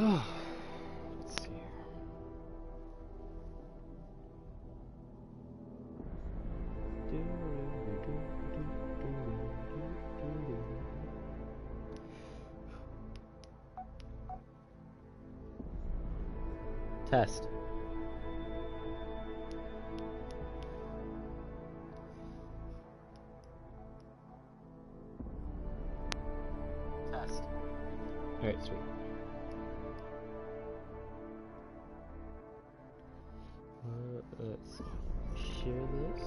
Let's see here. Test. Test. Alright, sweet. Let's share this.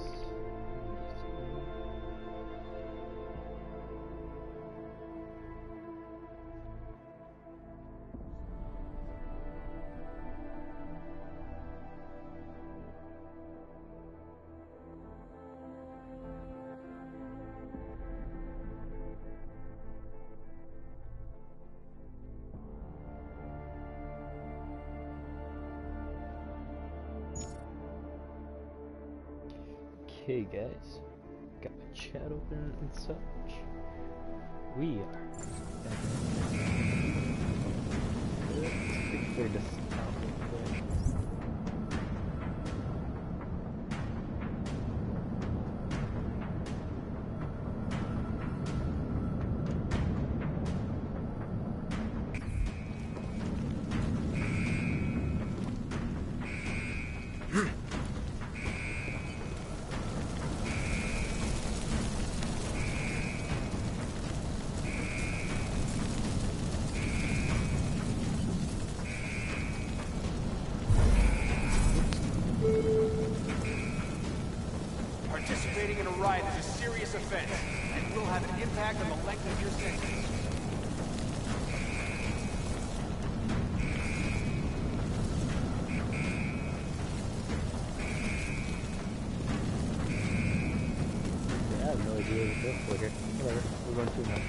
Okay guys, got my chat open and such. We are back. Let's clear this out real quick. Participating in a riot is a serious offense and will have an impact on the length of your sentence. Yeah, I have no idea what to go for here. Whatever, we're going to now.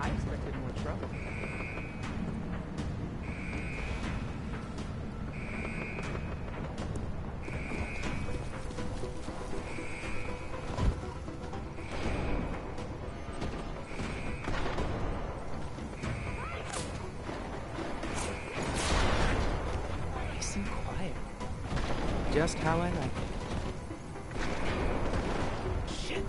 I expected more trouble. Just how I like it. Shit.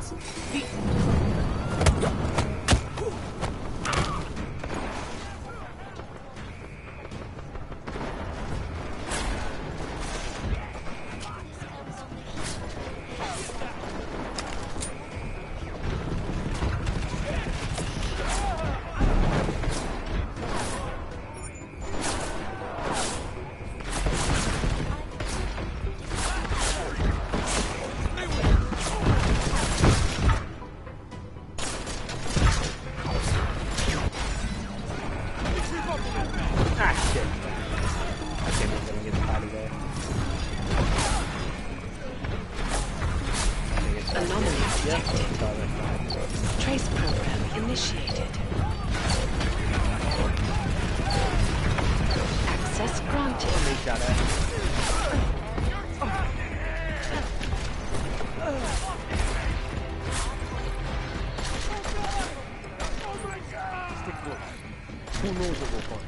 Trace program initiated. Access granted. Stick close. Who knows what we'll find?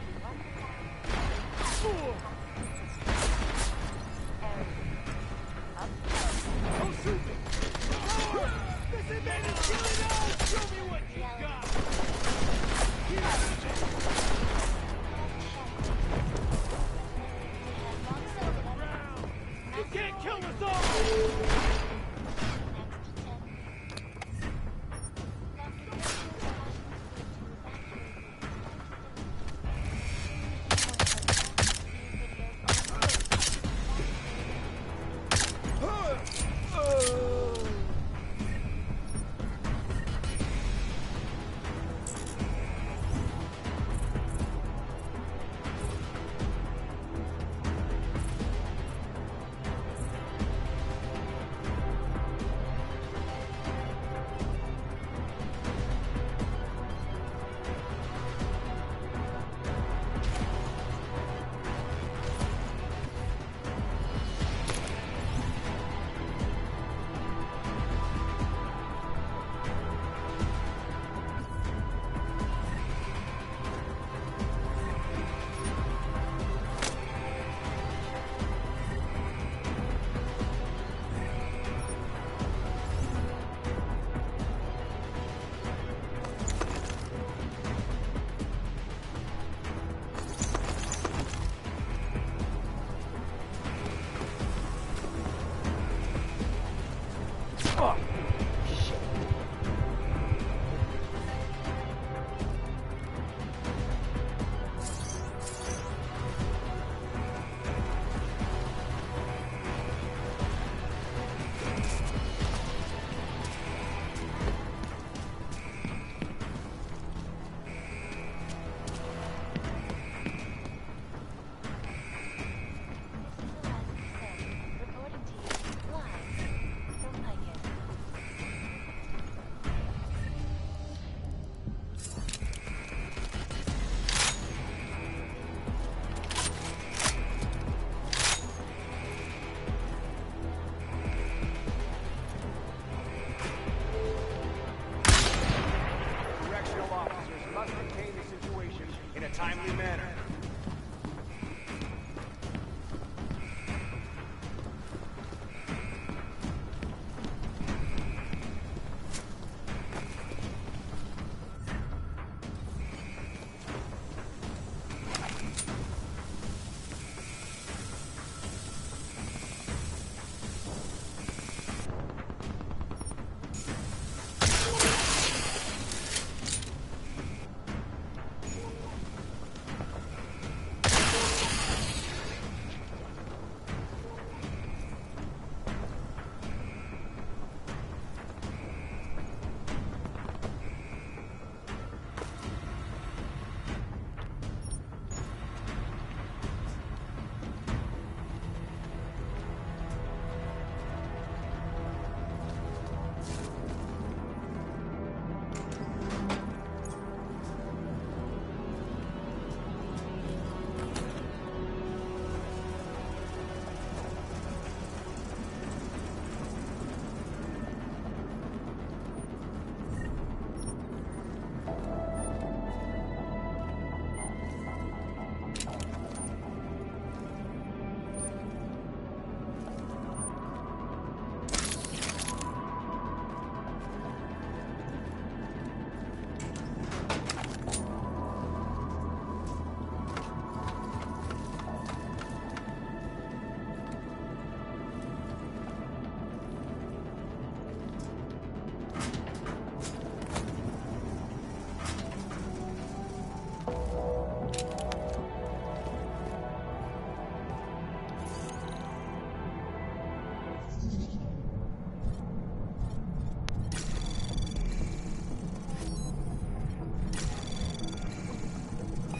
timely manner.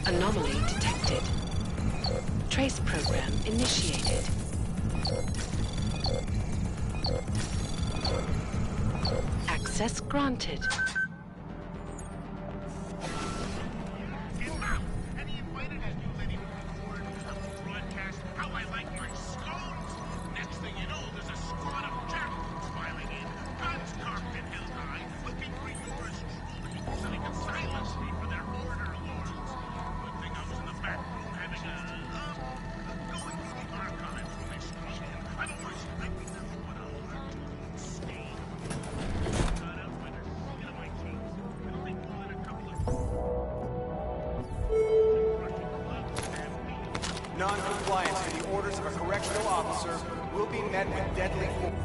Anomaly detected. Trace program initiated. Access granted. Non-compliance to the orders of a correctional officer will be met with deadly force.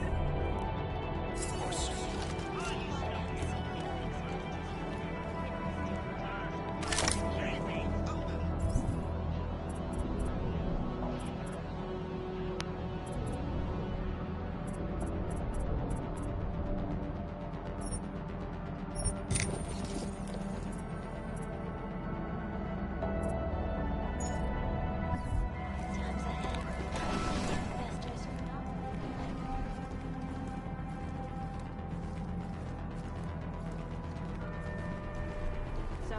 So,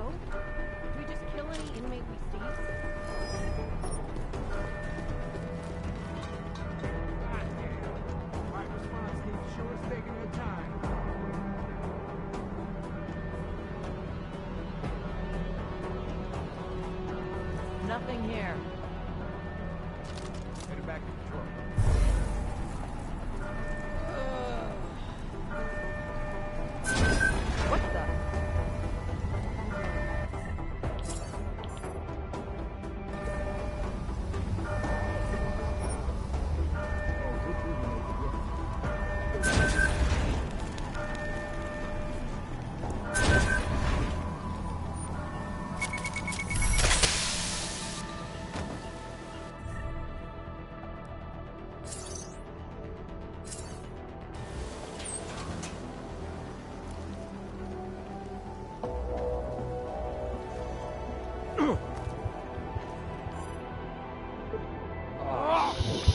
do we just kill any inmate we see? Right response team, sure is taking their time. Nothing here. Headed back to control. What the?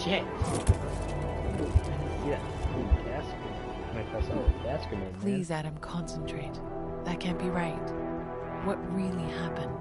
Shit! See that gas grenade? Might press out a gas grenade, man. Please, Adam, concentrate. That can't be right. What really happened?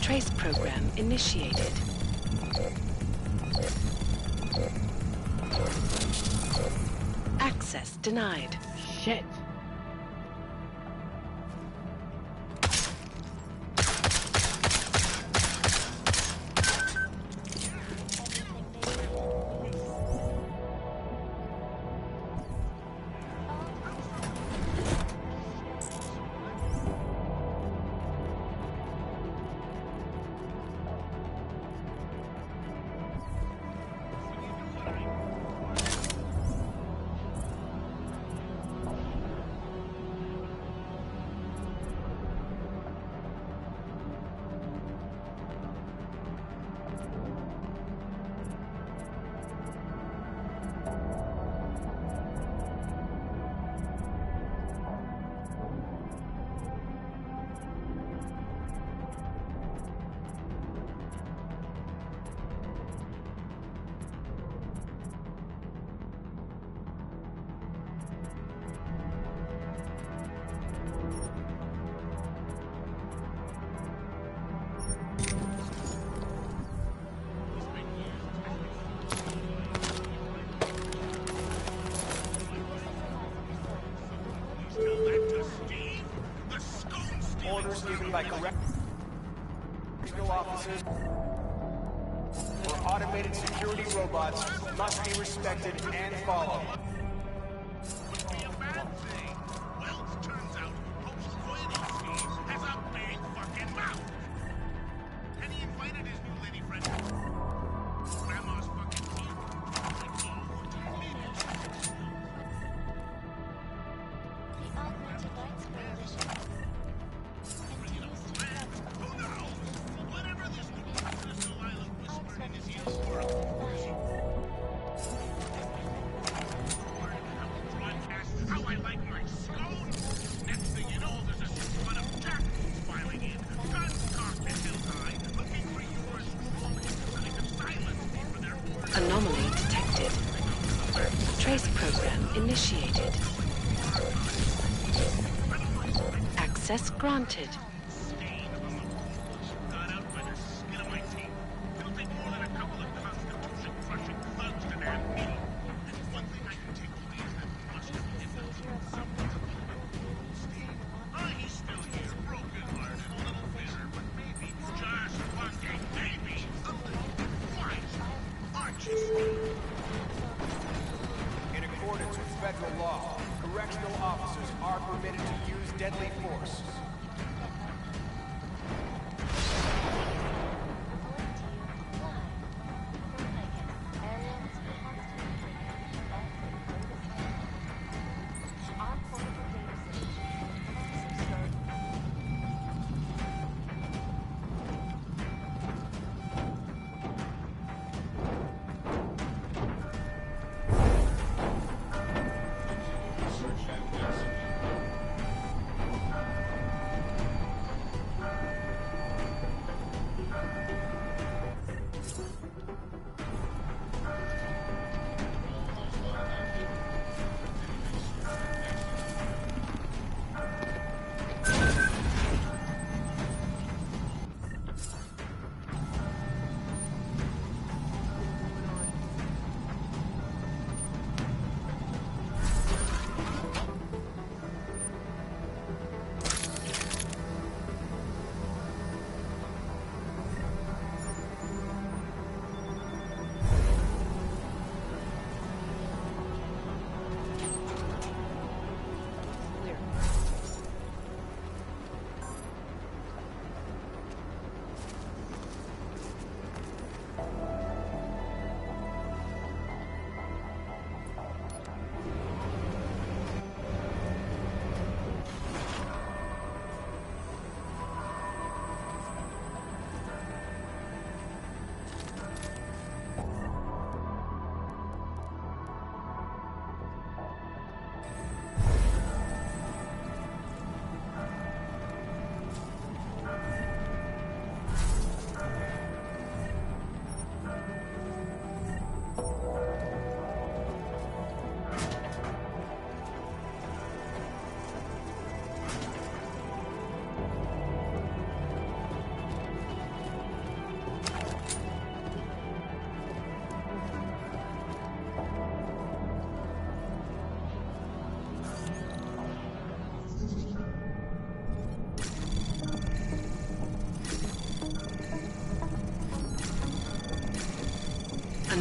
Trace program initiated. Access denied. Shit! Orders given by correctional officers for automated security robots must be respected and followed. Must be a bad thing. Well, it turns out Pope's royalty Steve has a big fucking mouth. And he invited his new lady friend. Grandma's fucking teeth. Whatever this new Princess Delilah whispered in his ears for how I like my scone. Next thing you know, there's a squad of jackals filing in. Guns cocked at hill high, looking for yours truly, so they can silence me for their orders. Anomaly detected. Trace program initiated. Access granted. Stain on the wolves, got out by the skin of my teeth. It'll take more than a couple of constitution-crushing thugs to nab me. And one thing I can take away is that we must have been something. He's still here, broken-hearted, a little bitter, but maybe, just one day, maybe, a little wise. Aren't you, Steve? In accordance with federal law, correctional officers are permitted to use deadly force.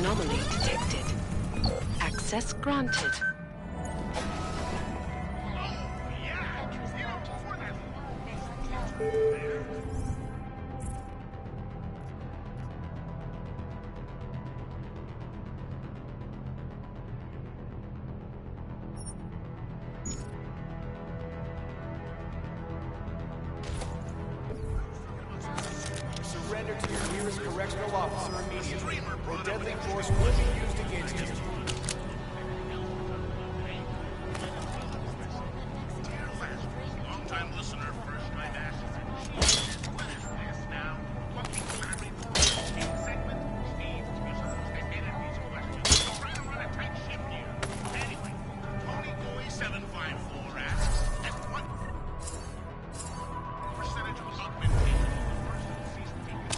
Anomaly detected. Access granted. Surrender to your nearest correctional officer immediately, or deadly force will be used against you. Long-time listener, first time asked. Jesus, what is this now? Fucking Larry Steve segment? Steve, you're supposed to edit these questions. I'm trying to run a tight ship here. Anyway, Tony Boy 754 asks, at what percentage of augmentation will the person cease taking?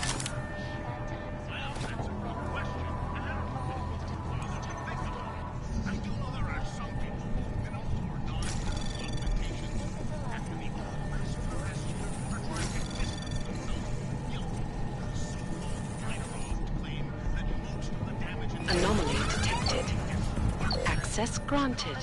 Well, that's a good question, and I don't really bother to think about it. I do know there are some people who minimal or non-augmentations after the extraterrestrial are trying to distance themselves from guilt. So-called right-wing claim that most of the damage and Anomaly detected. Access granted.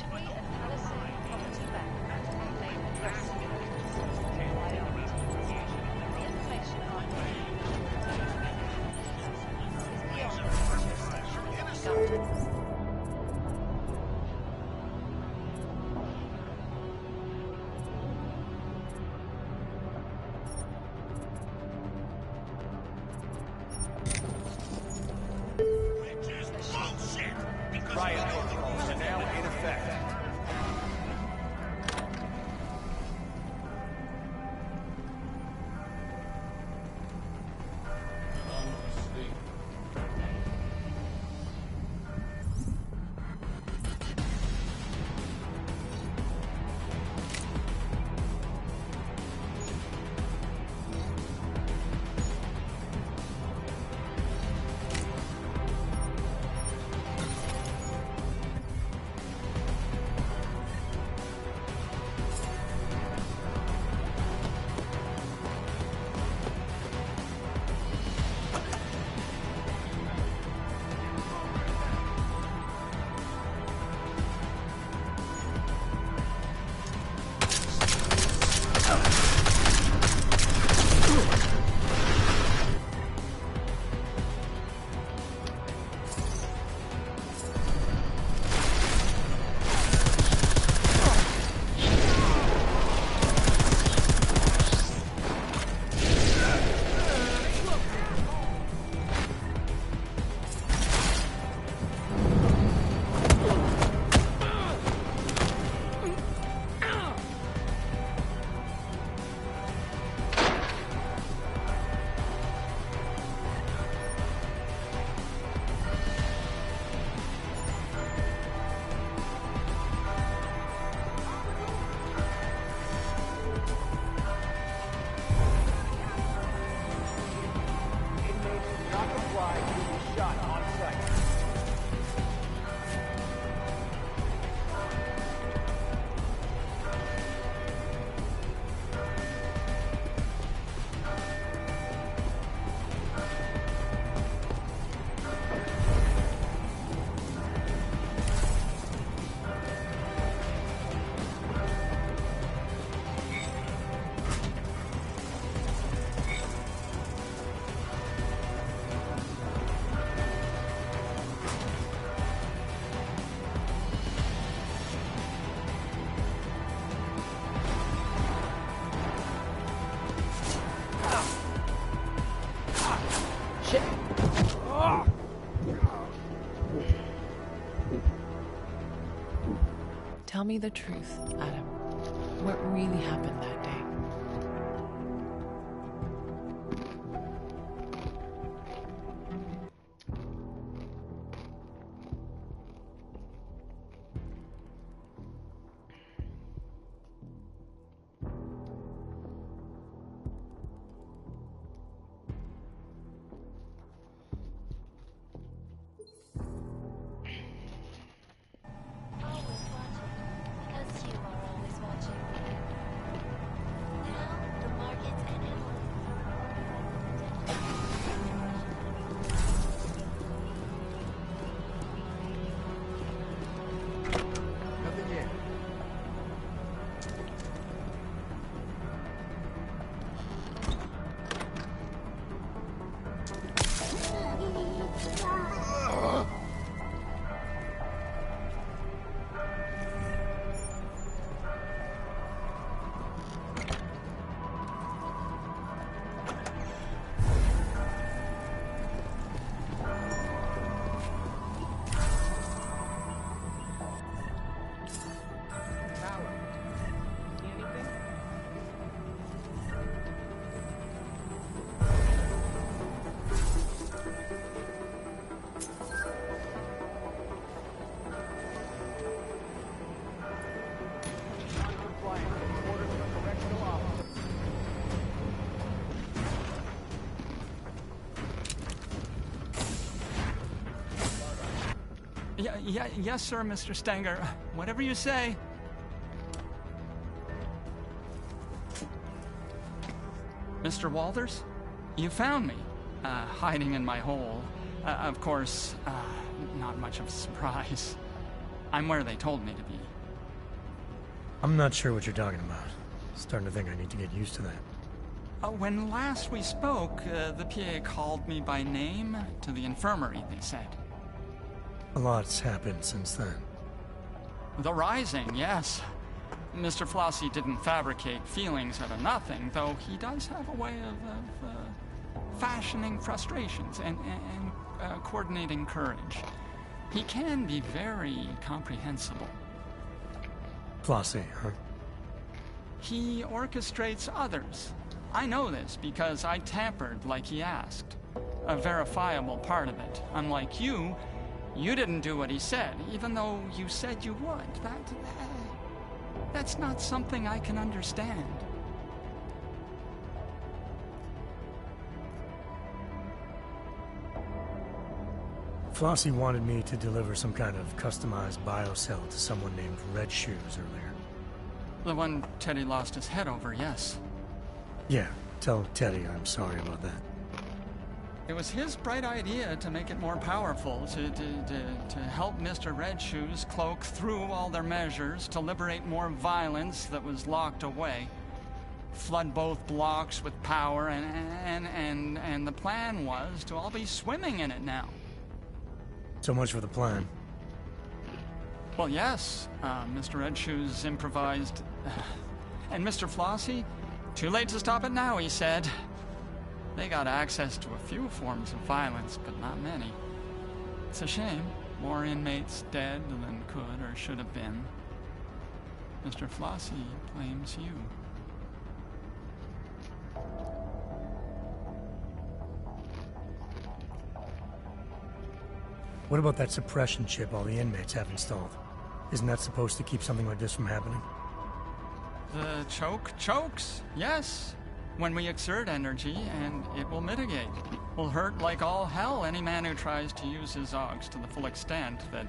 which is bullshit, because Riot we know the protocols rules are now in effect. Inmates not comply will be shot on sight. Shit! Tell me the truth, Adam. What really happened that day? Always watching, because you are always watching. Yes, sir, Mr. Stenger. Whatever you say. Mr. Walters? You found me, hiding in my hole. Of course, not much of a surprise. I'm where they told me to be. I'm not sure what you're talking about. Starting to think I need to get used to that. When last we spoke, the PA called me by name to the infirmary, they said. A lot's happened since then. The Rising, yes. Mr. Flossie didn't fabricate feelings out of nothing, though he does have a way of fashioning frustrations and coordinating courage. He can be very comprehensible. Flossie, huh? He orchestrates others. I know this because I tampered like he asked. A verifiable part of it. Unlike you, you didn't do what he said, even though you said you would. That's not something I can understand. Flossie wanted me to deliver some kind of customized biocell to someone named Red Shoes earlier. The one Teddy lost his head over, yes. Yeah, tell Teddy I'm sorry about that. It was his bright idea to make it more powerful, to help Mr. Red Shoes cloak through all their measures, to liberate more violence that was locked away. Flood both blocks with power, and the plan was to all be swimming in it now. So much for the plan. Well, yes, Mr. Red Shoes improvised. And Mr. Flossie, too late to stop it now, he said. They got access to a few forms of violence, but not many. It's a shame. More inmates dead than could or should have been. Mr. Flossie blames you. What about that suppression chip all the inmates have installed? Isn't that supposed to keep something like this from happening? The chokes? Yes. When we exert energy, and it will mitigate. Will hurt like all hell any man who tries to use his Augs to the full extent that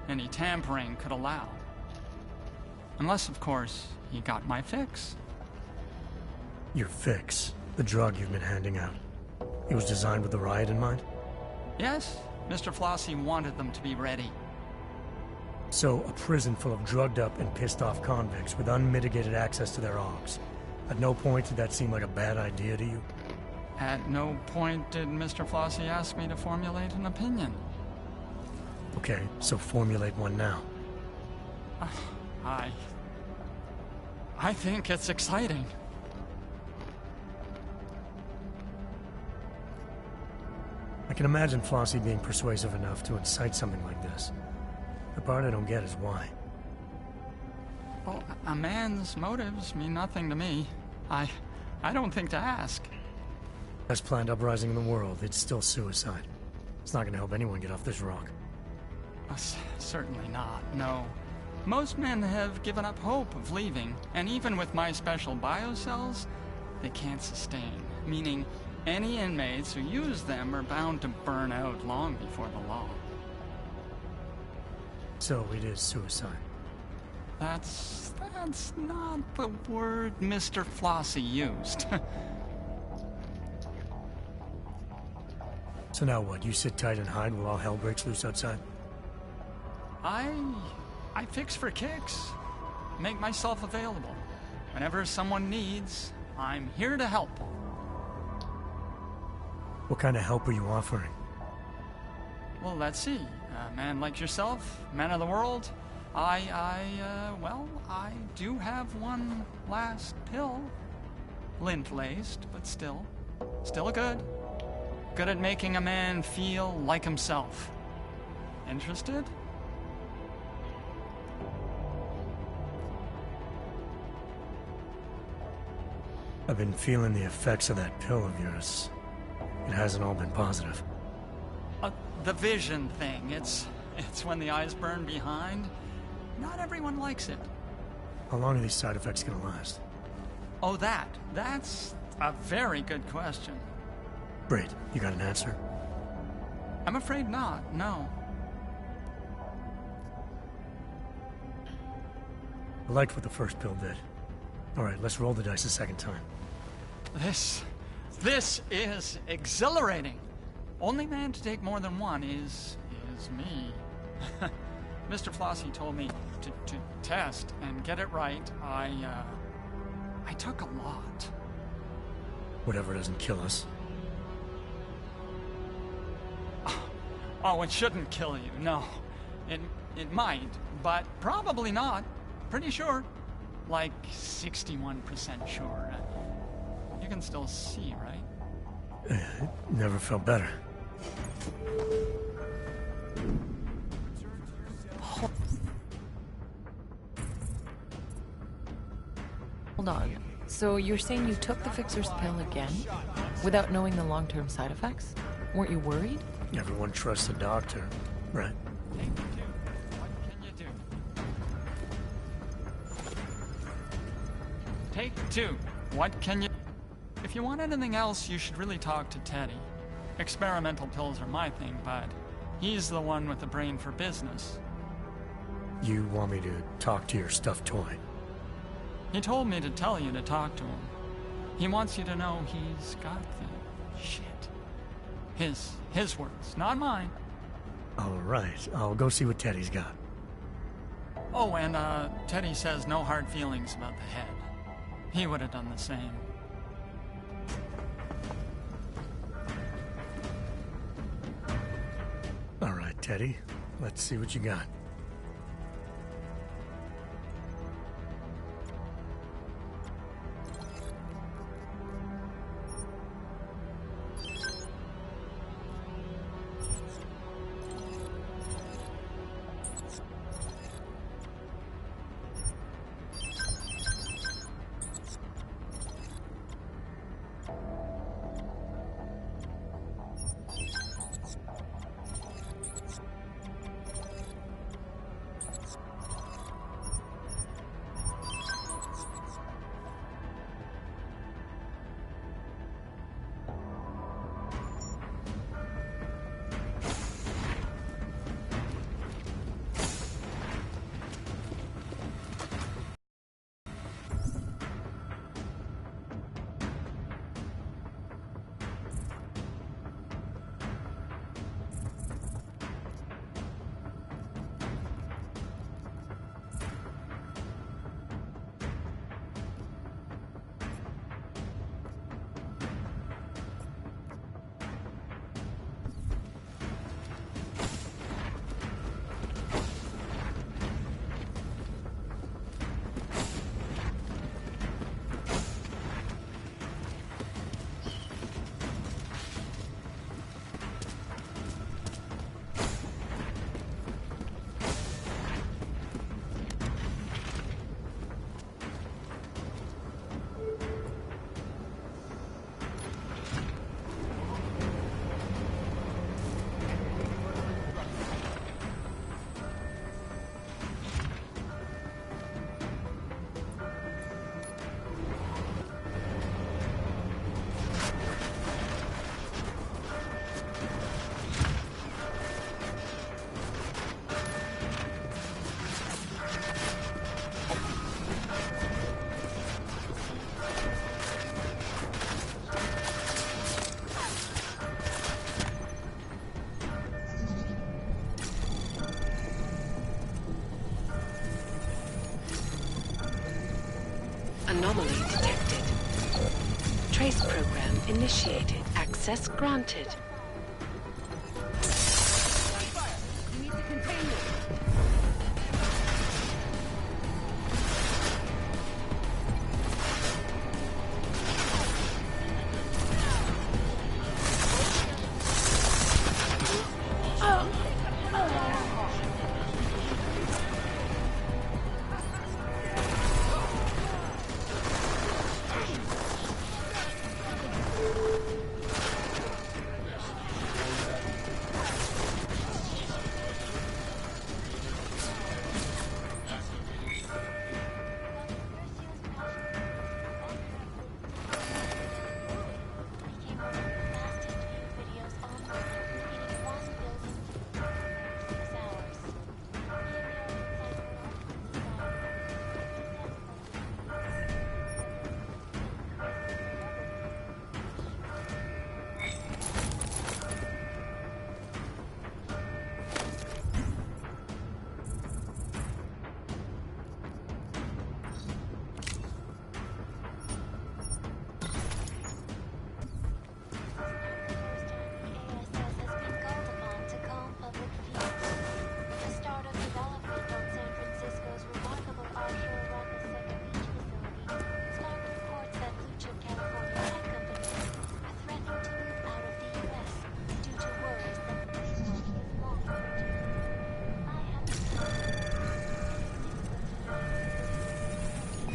any tampering could allow. Unless, of course, he got my fix. Your fix? The drug you've been handing out? It was designed with the riot in mind? Yes. Mr. Flossie wanted them to be ready. So, a prison full of drugged up and pissed off convicts with unmitigated access to their Augs. At no point did that seem like a bad idea to you? At no point did Mr. Flossie ask me to formulate an opinion. Okay, so formulate one now. I think it's exciting. I can imagine Flossie being persuasive enough to incite something like this. The part I don't get is why. Well, a man's motives mean nothing to me. I don't think to ask. Best planned uprising in the world, it's still suicide. It's not gonna help anyone get off this rock. Certainly not, no. Most men have given up hope of leaving, and even with my special biocells, they can't sustain. Meaning, any inmates who use them are bound to burn out long before the law. So it is suicide. That's not the word Mr. Flossie used. So now what, you sit tight and hide while all hell breaks loose outside? I fix for kicks. Make myself available. Whenever someone needs, I'm here to help. What kind of help are you offering? Well, let's see. A man like yourself, man of the world, I do have one last pill. Lint-laced, but still good. Good at making a man feel like himself. Interested? I've been feeling the effects of that pill of yours. It hasn't all been positive. The vision thing, it's when the eyes burn behind. Not everyone likes it. How long are these side effects gonna last? Oh, that's a very good question. Great, you got an answer? I'm afraid not, no. I liked what the first pill did. Alright, let's roll the dice a second time. This is exhilarating. Only man to take more than one is me. Mr. Flossie told me to test and get it right. I took a lot. Whatever doesn't kill us. Oh, it shouldn't kill you, no. It might, but probably not. Pretty sure. Like 61% sure. You can still see, right? It never felt better. Hold on. So you're saying you took the fixer's pill again? Without knowing the long-term side effects? Weren't you worried? Everyone trusts the doctor, right? Take two. What can you... If you want anything else, you should really talk to Teddy. Experimental pills are my thing, but he's the one with the brain for business. You want me to talk to your stuffed toy? He told me to tell you to talk to him. He wants you to know he's got the shit. His words, not mine. Alright, I'll go see what Teddy's got. Oh, and Teddy says no hard feelings about the head. He would have done the same. Alright, Teddy. Let's see what you got. Anomaly detected. Trace program initiated. Access granted. You need to contain this.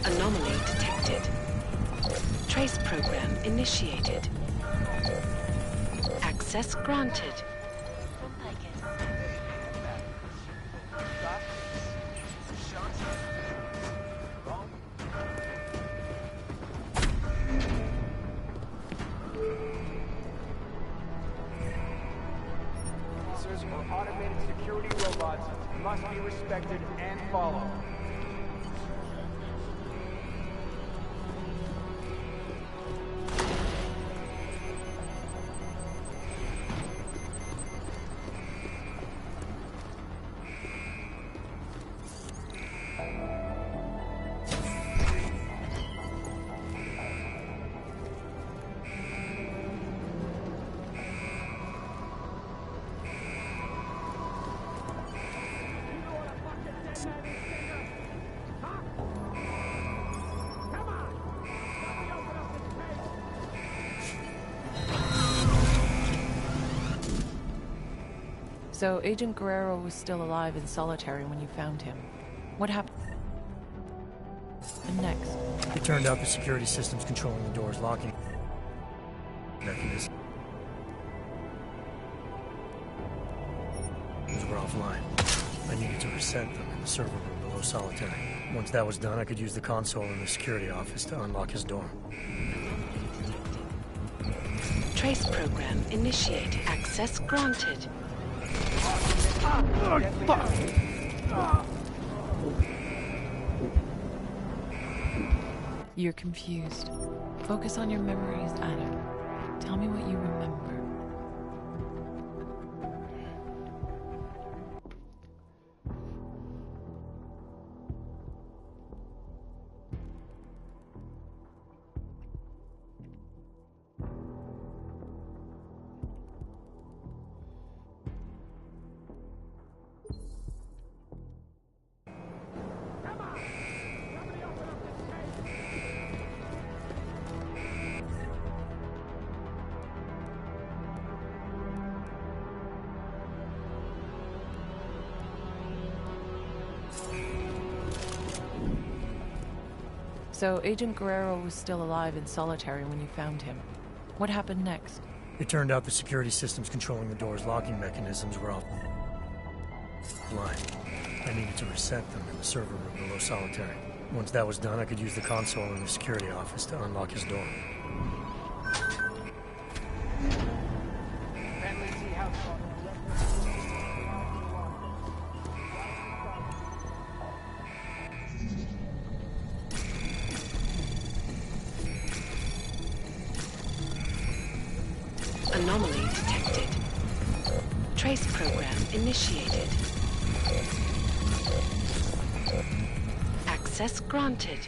Anomaly detected. Trace program initiated. Access granted. Officers or automated security robots must be respected and followed. So Agent Guerrero was still alive in solitary when you found him. What happened next? It turned out the security systems controlling the door's locking mechanism were offline. I needed to reset them in the server room below solitary. Once that was done, I could use the console in the security office to unlock his door. Trace program initiated. Access granted. You're confused. Focus on your memories, Adam. Tell me what you remember. So Agent Guerrero was still alive in solitary when you found him. What happened next? It turned out the security systems controlling the door's locking mechanisms were offline. I needed to reset them in the server room below solitary. Once that was done, I could use the console in the security office to unlock his door. Anomaly detected. Trace program initiated. Access granted.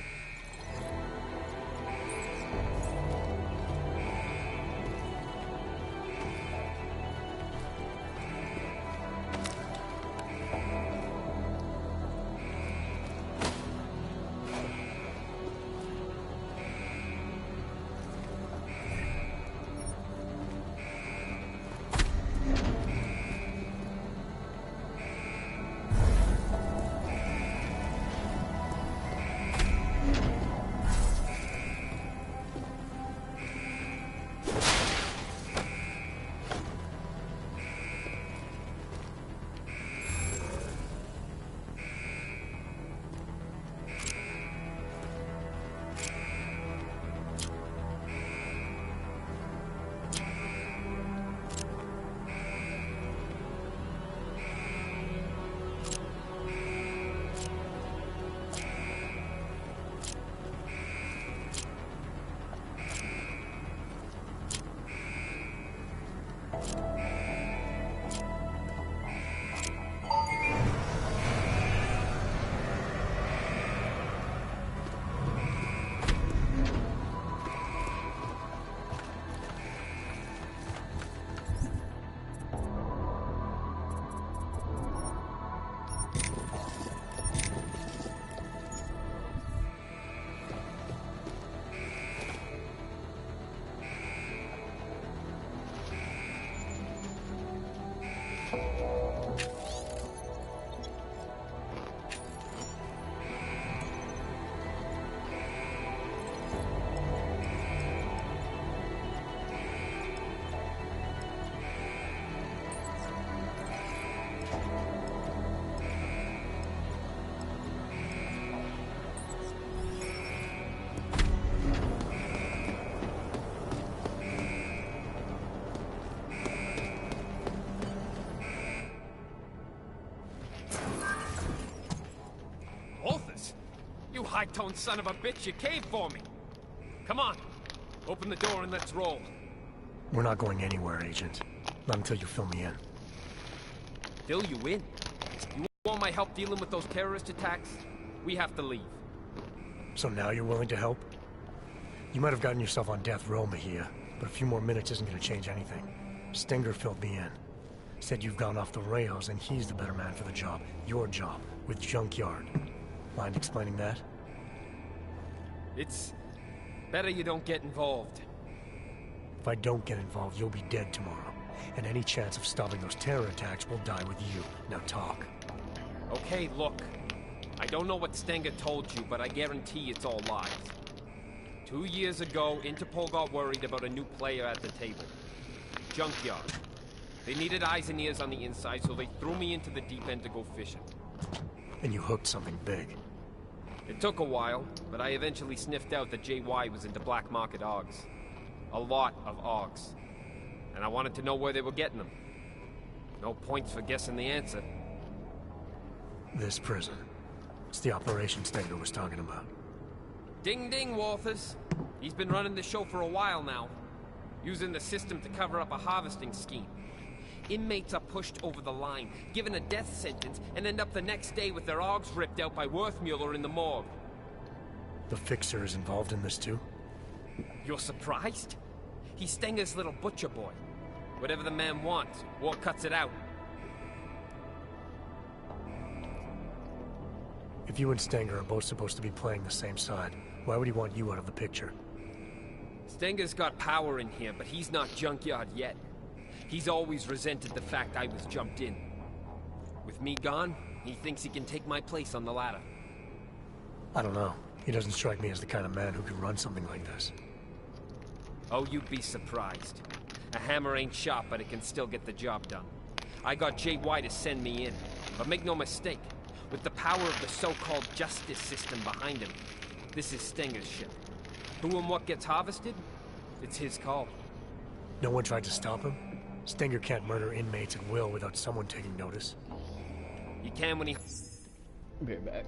high-toned son of a bitch, you caved for me. Come on, open the door and let's roll. We're not going anywhere, Agent. Not until you fill me in. Fill you in? You want my help dealing with those terrorist attacks? We have to leave. So now you're willing to help? You might have gotten yourself on death row, Mejia, but a few more minutes isn't going to change anything. Stenger filled me in. Said you've gone off the rails and he's the better man for the job. Your job, with Junkyard. Mind explaining that? It's better you don't get involved. If I don't get involved, you'll be dead tomorrow. And any chance of stopping those terror attacks will die with you. Now talk. Okay, look. I don't know what Stenger told you, but I guarantee it's all lies. 2 years ago, Interpol got worried about a new player at the table. Junkyard. They needed eyes and ears on the inside, so they threw me into the deep end to go fishing. And you hooked something big. It took a while, but I eventually sniffed out that JY was into black market AUGs. A lot of AUGs. And I wanted to know where they were getting them. No points for guessing the answer. This prison. It's the operation Stenger was talking about. Ding ding, Walters. He's been running the show for a while now. Using the system to cover up a harvesting scheme. Inmates are pushed over the line, given a death sentence, and end up the next day with their AUGs ripped out by Worthmuller in the morgue. The Fixer is involved in this too? You're surprised? He's Stenger's little butcher boy. Whatever the man wants, war cuts it out. If you and Stenger are both supposed to be playing the same side, why would he want you out of the picture? Stenger's got power in here, but he's not Junkyard yet. He's always resented the fact I was jumped in. With me gone, he thinks he can take my place on the ladder. I don't know. He doesn't strike me as the kind of man who could run something like this. Oh, you'd be surprised. A hammer ain't sharp, but it can still get the job done. I got JY to send me in, but make no mistake, with the power of the so-called justice system behind him, this is Stenger's ship. Who and what gets harvested? It's his call. No one tried to stop him? Stenger can't murder inmates at will without someone taking notice. You can when he... Be right back.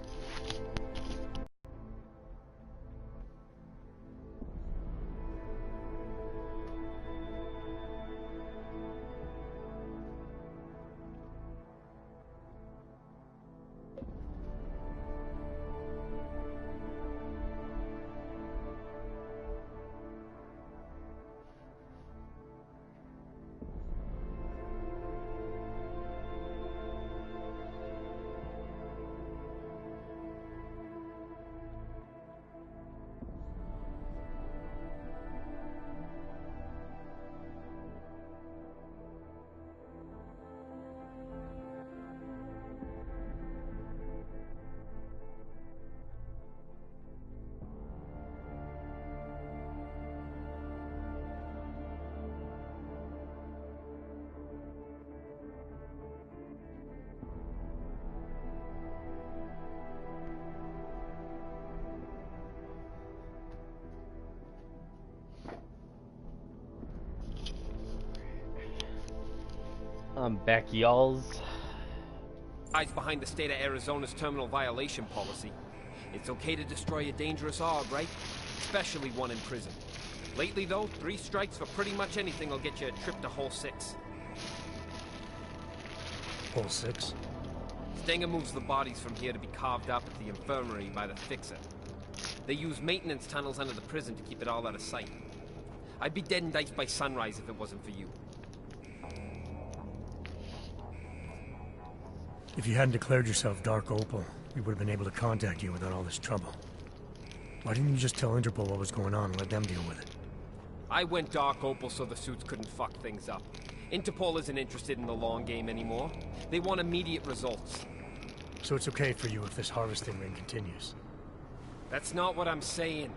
I'm back, y'alls. Eyes behind the state of Arizona's terminal violation policy. It's okay to destroy a dangerous AUG, right? Especially one in prison. Lately, though, 3 strikes for pretty much anything will get you a trip to Hole 6. Hole 6? Stenger moves the bodies from here to be carved up at the infirmary by the Fixer. They use maintenance tunnels under the prison to keep it all out of sight. I'd be dead and diced by sunrise if it wasn't for you. If you hadn't declared yourself Dark Opal, we would have been able to contact you without all this trouble. Why didn't you just tell Interpol what was going on and let them deal with it? I went Dark Opal so the suits couldn't fuck things up. Interpol isn't interested in the long game anymore. They want immediate results. So it's okay for you if this harvesting ring continues? That's not what I'm saying.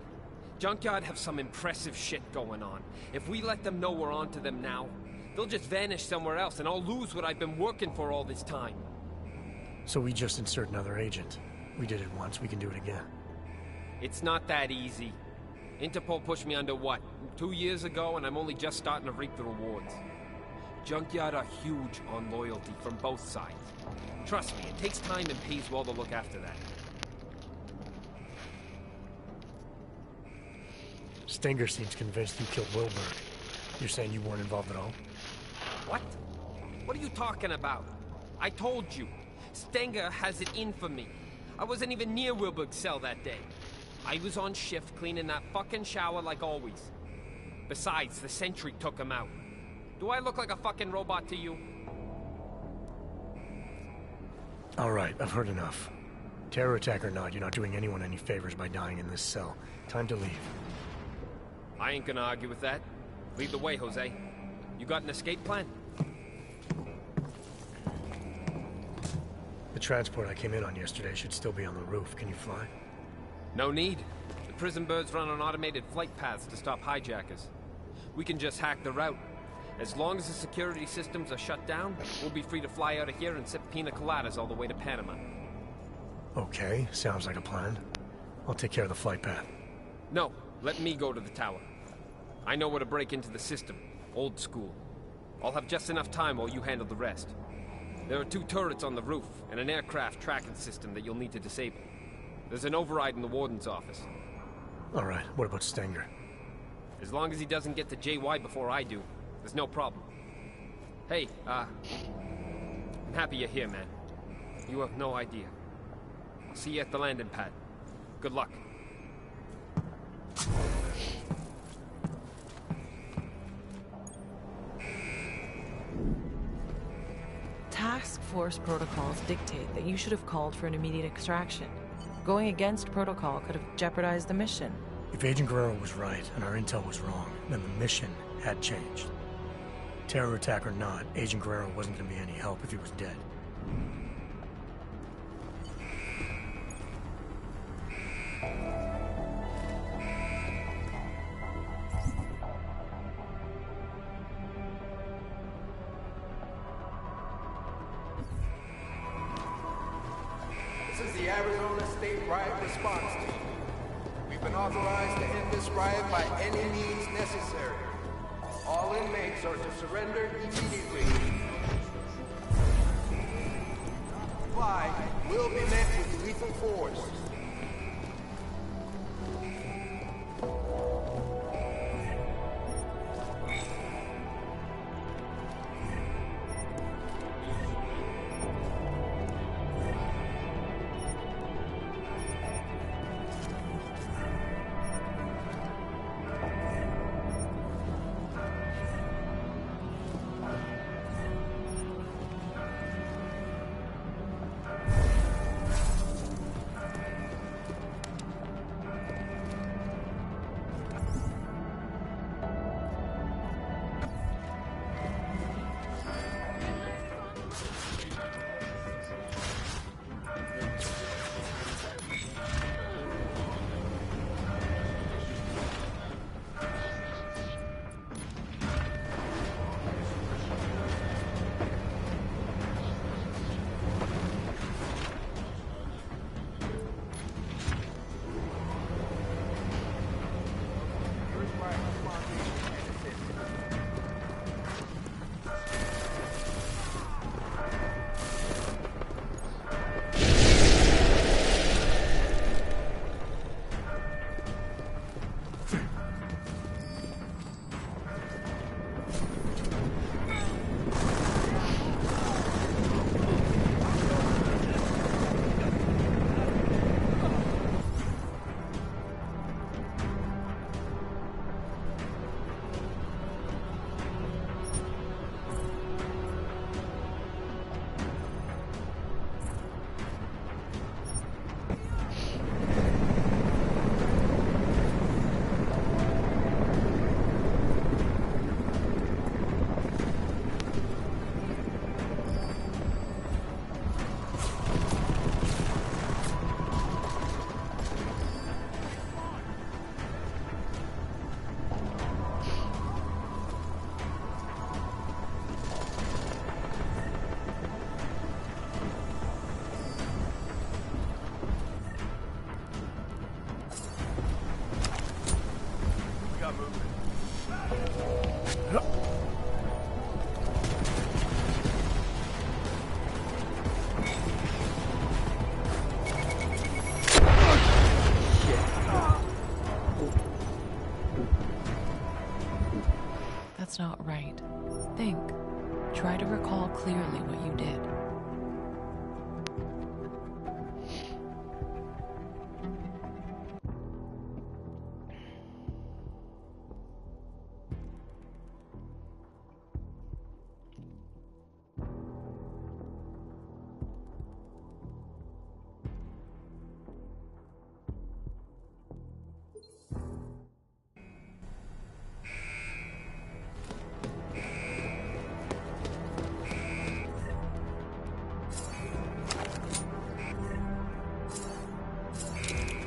Junkyard have some impressive shit going on. If we let them know we're onto them now, they'll just vanish somewhere else and I'll lose what I've been working for all this time. So we just insert another agent. We did it once, we can do it again. It's not that easy. Interpol pushed me under what, 2 years ago, and I'm only just starting to reap the rewards. Junkyard are huge on loyalty from both sides. Trust me, it takes time and pays well to look after that. Stinger seems convinced you killed Wilberg. You're saying you weren't involved at all? What? What are you talking about? I told you. Stenger has it in for me. I wasn't even near Wilberg's cell that day. I was on shift cleaning that fucking shower like always. Besides, the sentry took him out. Do I look like a fucking robot to you? Alright, I've heard enough. Terror attack or not, you're not doing anyone any favors by dying in this cell. Time to leave. I ain't gonna argue with that. Lead the way, Jose. You got an escape plan? The transport I came in on yesterday should still be on the roof. Can you fly? No need. The prison birds run on automated flight paths to stop hijackers. We can just hack the route. As long as the security systems are shut down, we'll be free to fly out of here and sip pina coladas all the way to Panama. Okay, sounds like a plan. I'll take care of the flight path. No, let me go to the tower. I know where to break into the system. Old school. I'll have just enough time while you handle the rest. There are 2 turrets on the roof, and an aircraft tracking system that you'll need to disable. There's an override in the warden's office. Alright, what about Stenger? As long as he doesn't get to JY before I do, there's no problem. Hey, I'm happy you're here, man. You have no idea. I'll see you at the landing pad. Good luck. Task Force protocols dictate that you should have called for an immediate extraction. Going against protocol could have jeopardized the mission. If Agent Guerrero was right and our intel was wrong, then the mission had changed. Terror attack or not, Agent Guerrero wasn't going to be any help if he was dead. This is the Arizona State Riot Response Team. We've been authorized to end this riot by any means necessary. All inmates are to surrender immediately. Fly will be met with lethal force. That's not right. Think. Try to recall clearly what you did.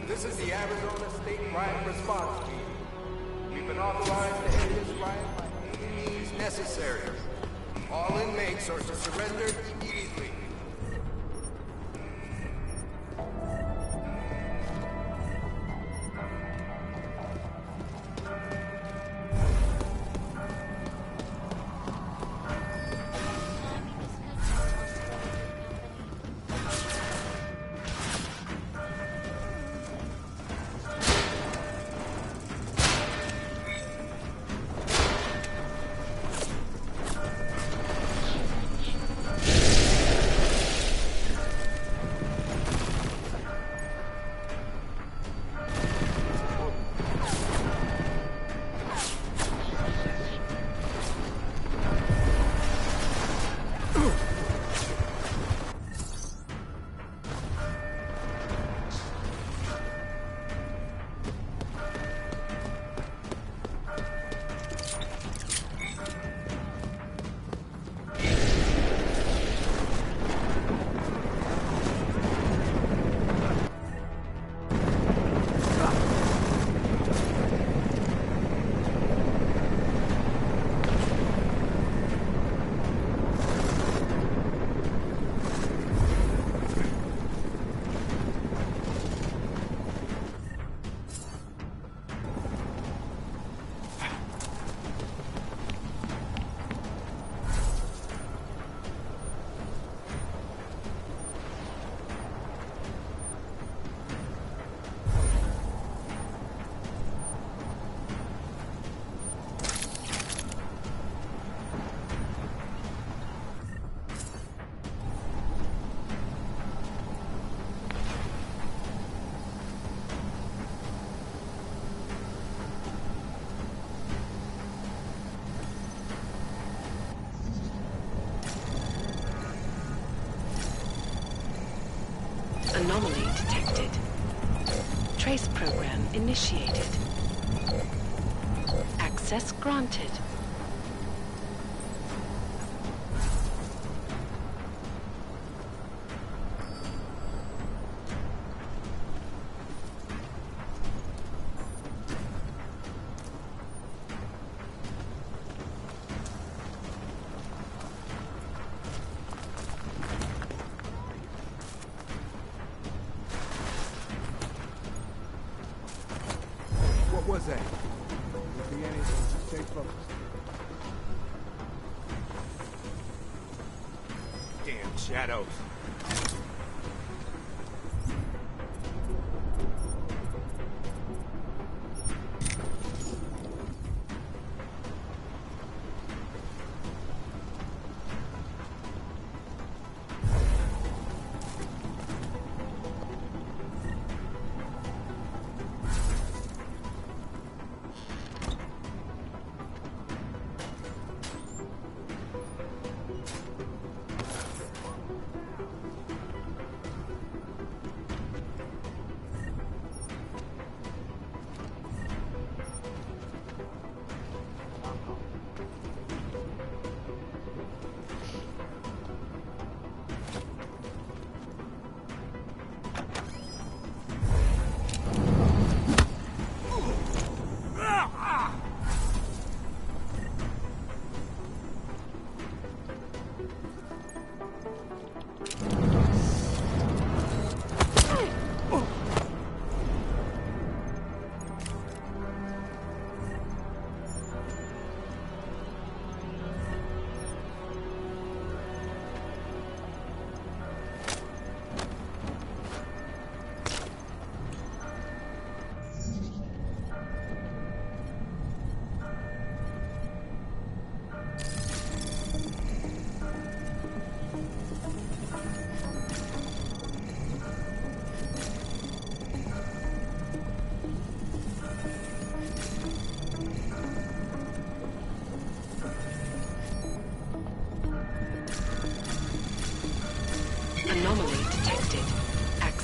This is the Arizona State Riot Response Team. We've been authorized to end this riot by any means necessary. All inmates are to surrender immediately. Anomaly detected. Trace program initiated. Access granted. What was that? Could be anything. Stay focused. Damn shadows.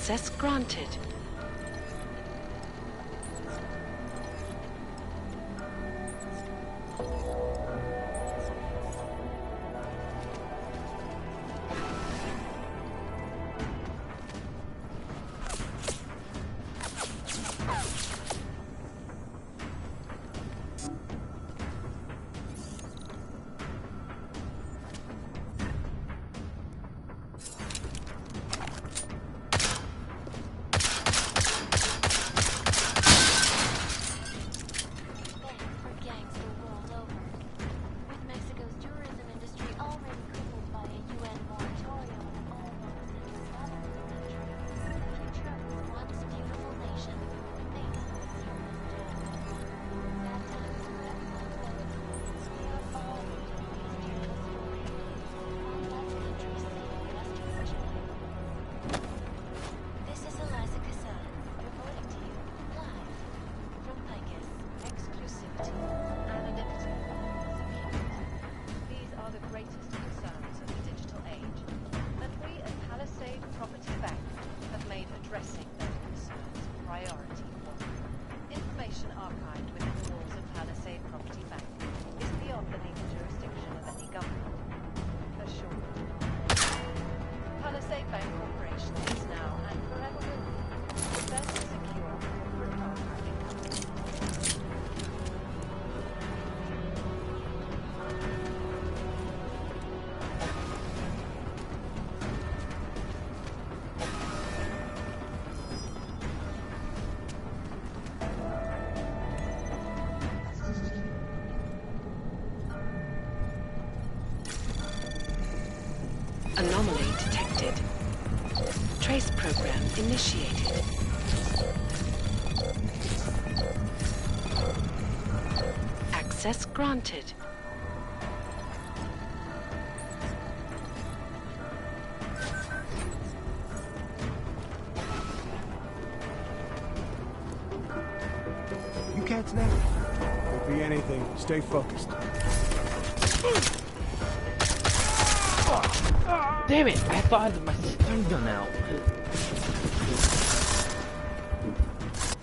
Access granted. Anomaly detected. Trace program initiated. Access granted. You can't snap. Could be anything. Stay focused. Damn it! I thought I had my stun gun out.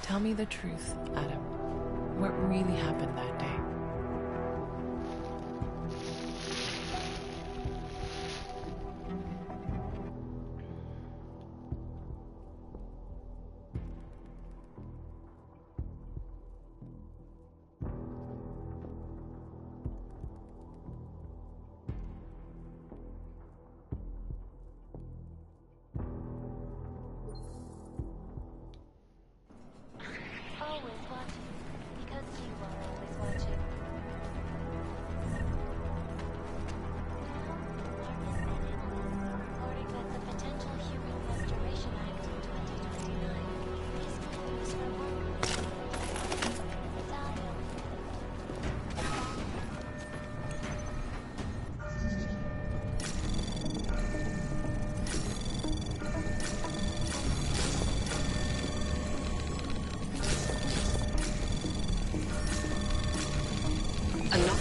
Tell me the truth, Adam. What really happened that day?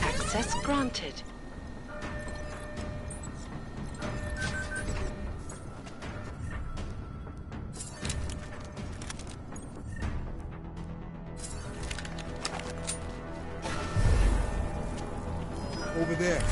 Access granted. Over there.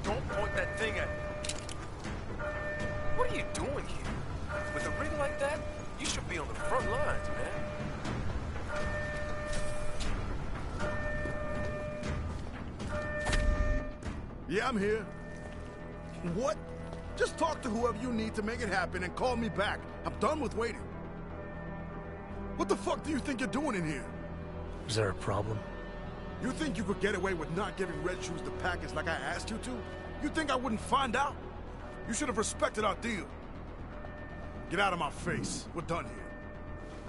Don't point that thing at me. What are you doing here? With a rig like that, you should be on the front lines, man. Yeah, I'm here. What? Just talk to whoever you need to make it happen and call me back. I'm done with waiting. What the fuck do you think you're doing in here? Is there a problem? You think you could get away with not giving Red Shoes the package like I asked you to? You think I wouldn't find out? You should have respected our deal. Get out of my face. We're done here.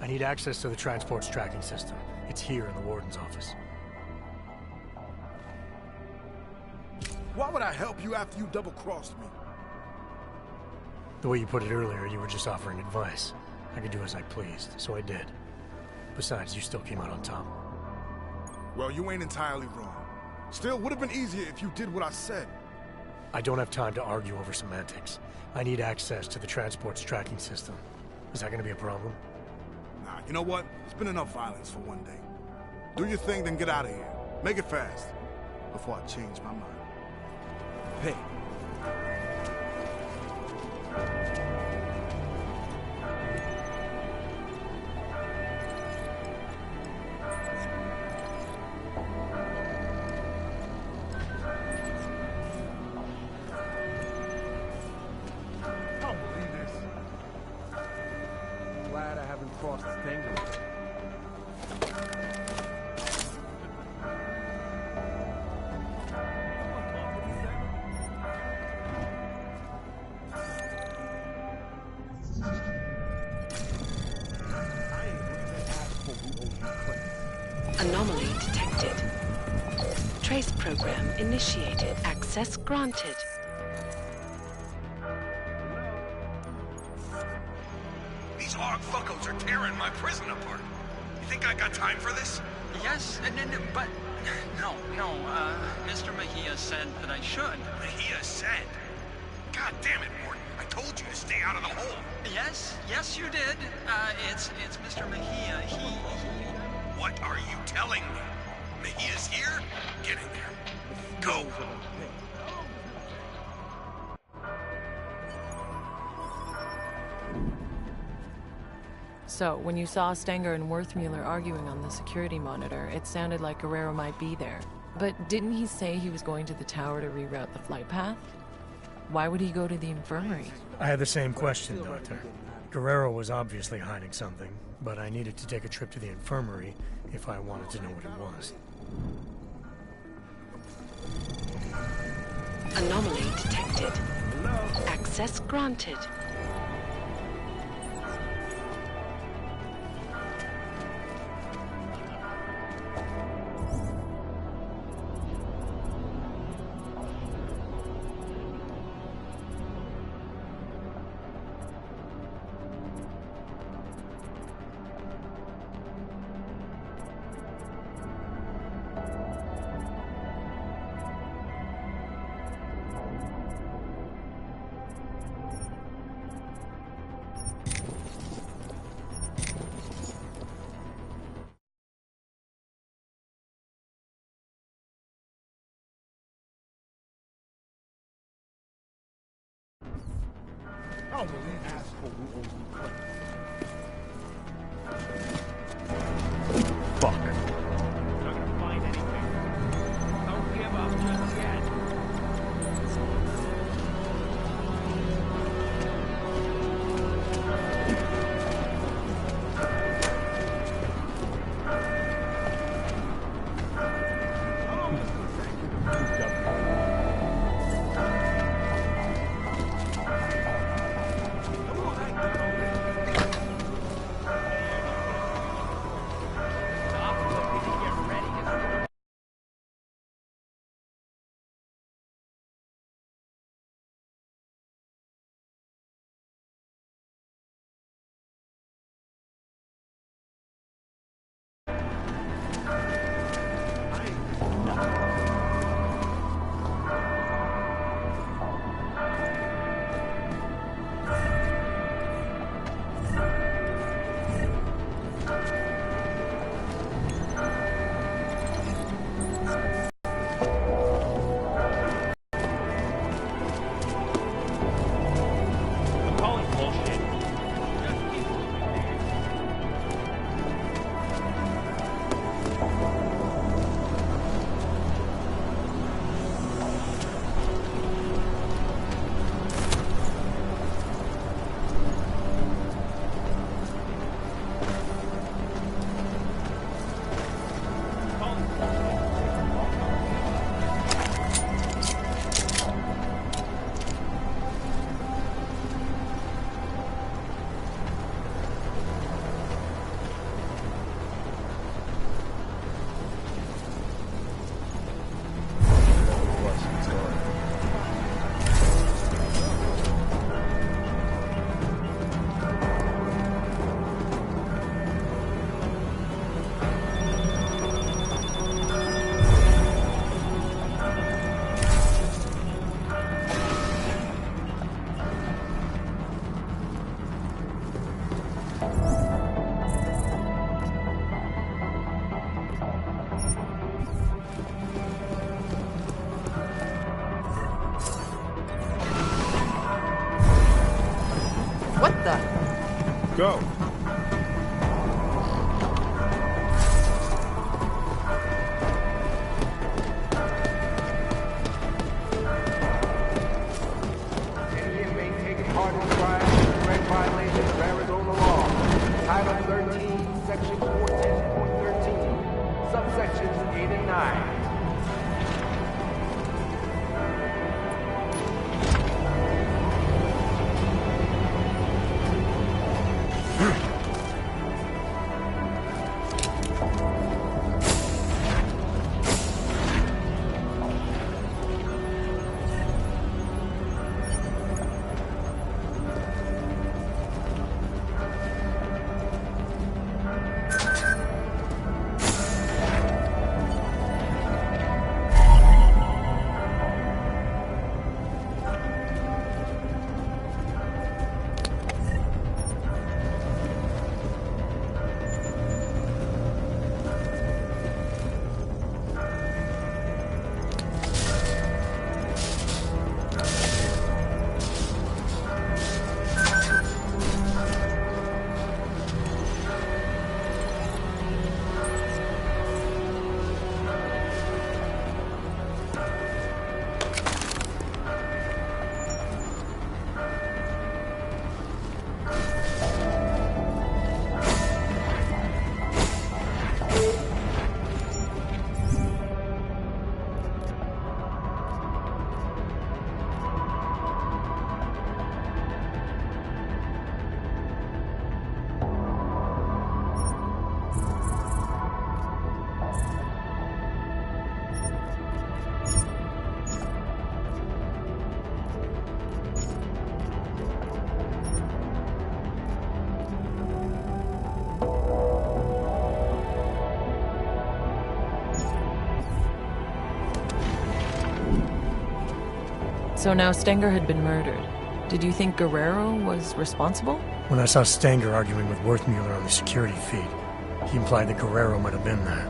I need access to the transport's tracking system. It's here in the Warden's office. Why would I help you after you double-crossed me? The way you put it earlier, you were just offering advice. I could do as I pleased, so I did. Besides, you still came out on top. Well, you ain't entirely wrong. Still, would have been easier if you did what I said. I don't have time to argue over semantics. I need access to the transport's tracking system. Is that gonna be a problem? Nah, you know what? It's been enough violence for one day. Do your thing, then get out of here. Make it fast. Before I change my mind. Hey. Cross the thing. Anomaly detected. Trace program initiated. Access granted. These hog fuckos are tearing my prison apart. You think I got time for this? Yes, but... No, Mr. Mejia said that I should. Mejia said? God damn it, Morton. I told you to stay out of the hole. Yes, you did. It's Mr. Mejia. He... What are you telling me? Mejia's here? Get in there. Go! So, when you saw Stenger and Worthmuller arguing on the security monitor, it sounded like Guerrero might be there. But didn't he say he was going to the tower to reroute the flight path? Why would he go to the infirmary? I had the same question, Doctor. Guerrero was obviously hiding something, but I needed to take a trip to the infirmary if I wanted to know what it was. Anomaly detected. Access granted. I don't believe this asshole who owes me credit. Fuck. Not gonna find anything. Don't give up just yet. go. Any inmate taking part in crime is a direct violation of Arizona law. Title 13, Section 410.13, subsections 8 and 9. So now Stenger had been murdered. Did you think Guerrero was responsible? When I saw Stenger arguing with Worthmuller on the security feed, he implied that Guerrero might have been there.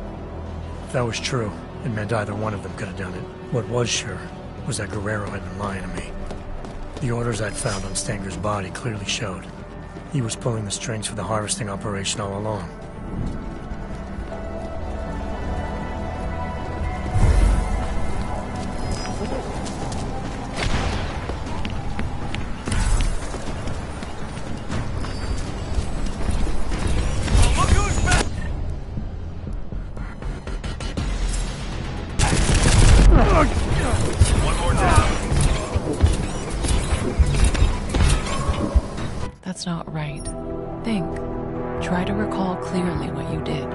If that was true, it meant either one of them could have done it. What was sure was that Guerrero had been lying to me. The orders I'd found on Stenger's body clearly showed he was pulling the strings for the harvesting operation all along. That's not right. Think. Try to recall clearly what you did.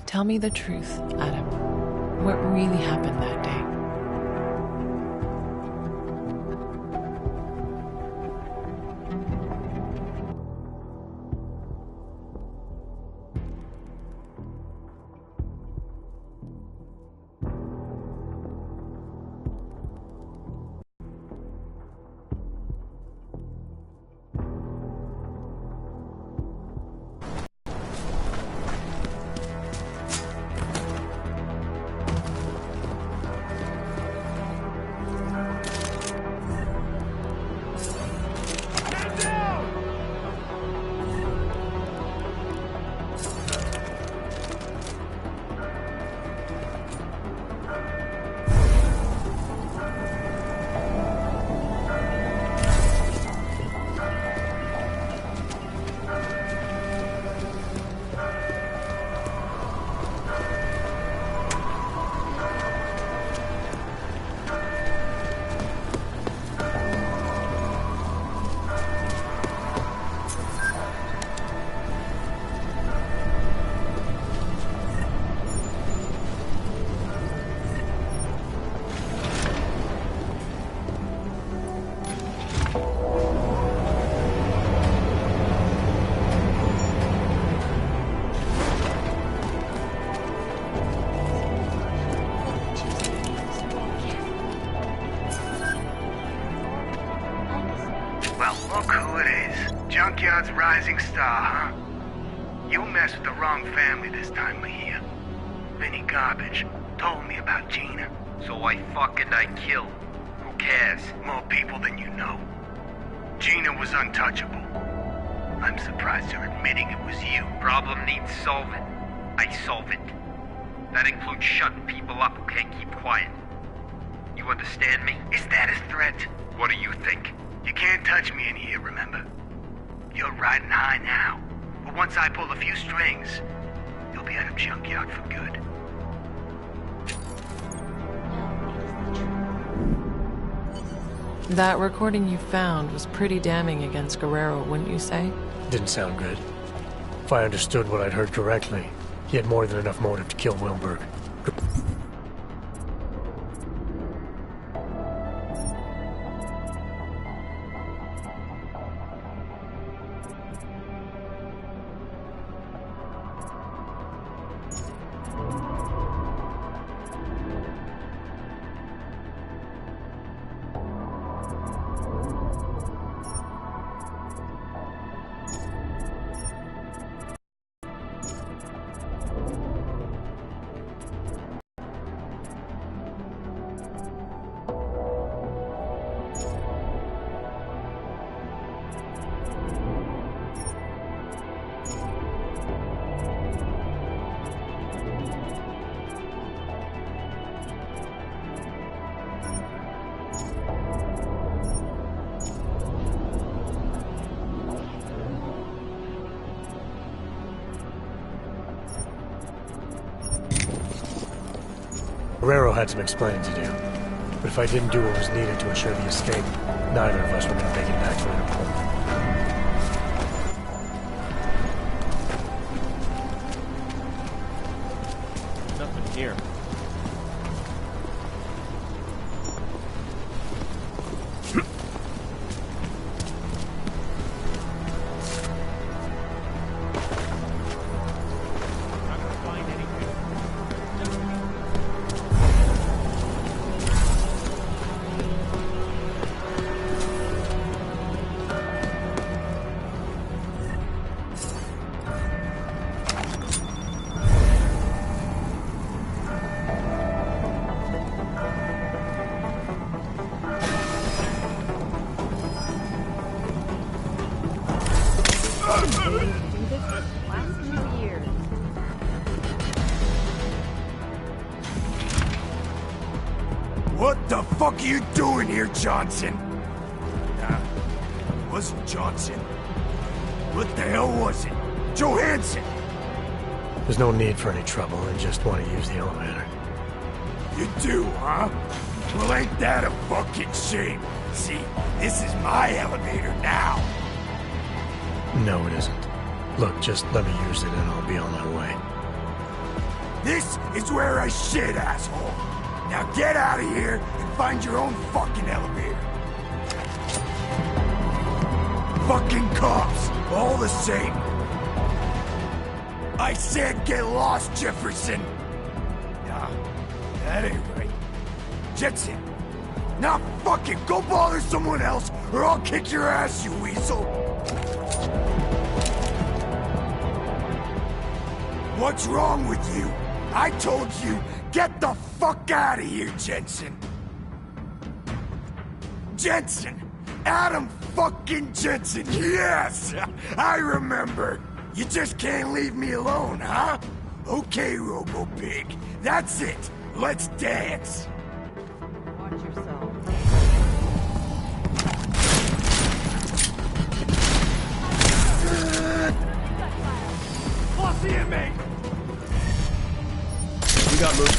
Tell me the truth, Adam. What really happened that day? Well, look who it is. Junkyard's rising star, huh? You messed with the wrong family this time, Mahia. Vinny Garbage told me about Gina. So I killed. Who cares? More people than you know. Gina was untouchable. I'm surprised you're admitting it was you. Problem needs solving. I solve it. That includes shutting people up who can't keep quiet. You understand me? Is that a threat? What do you think? You can't touch me in here, remember? You're riding high now. But once I pull a few strings, you'll be out of Junkyard for good. That recording you found was pretty damning against Guerrero, wouldn't you say? Didn't sound good. If I understood what I'd heard correctly, he had more than enough motive to kill Wilberg. Guerrero had some explaining to do, but if I didn't do what was needed to ensure the escape, neither of us were going to make it back to Interpol. Nothing here. What the fuck are you doing here, Johnson? Nah, it wasn't Johnson. What the hell was it? Johansson! There's no need for any trouble. I just want to use the elevator. You do, huh? Well, ain't that a fucking shame? See, this is my elevator now. No, it isn't. Look, just let me use it and I'll be on my way. This is where I shit, asshole. Now get out of here and find your own fucking elevator. Fucking cops, all the same. I said get lost, Jefferson. Nah, that ain't right. Jetson, now fucking go bother someone else or I'll kick your ass, you weasel. What's wrong with you? I told you, get the fuck out of here, Jensen. Jensen! Adam fucking Jensen, yes! I remember. You just can't leave me alone, huh? Okay, Robo-Pig, that's it. Let's dance. Watch yourself. Flossy and me! We got moved.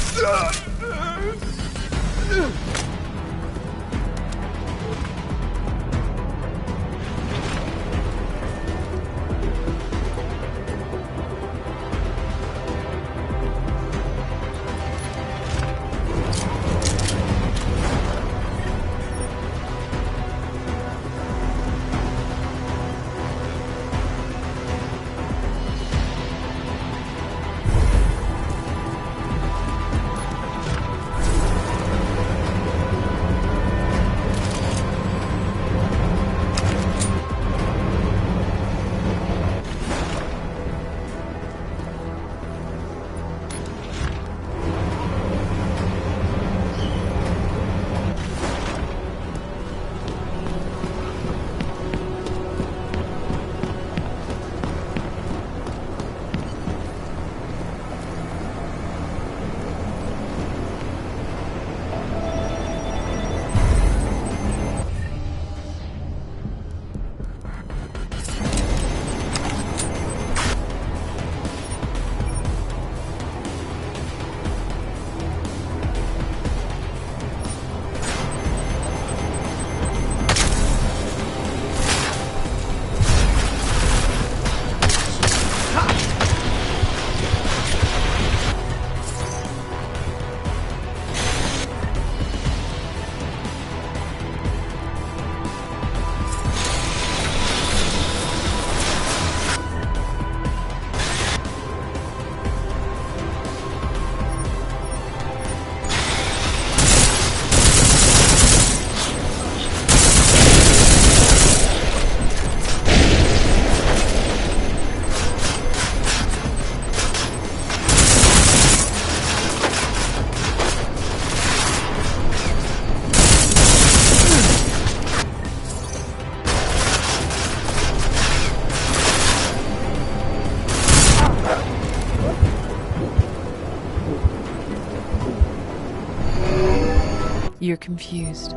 You're confused.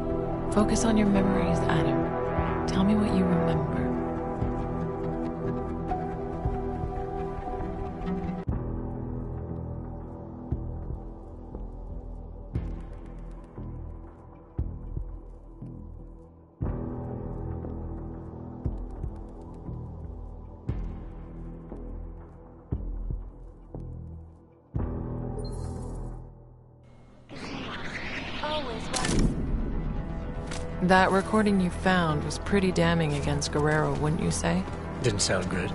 Focus on your memories, Adam. Tell me what you remember. That recording you found was pretty damning against Guerrero, wouldn't you say? Didn't sound good.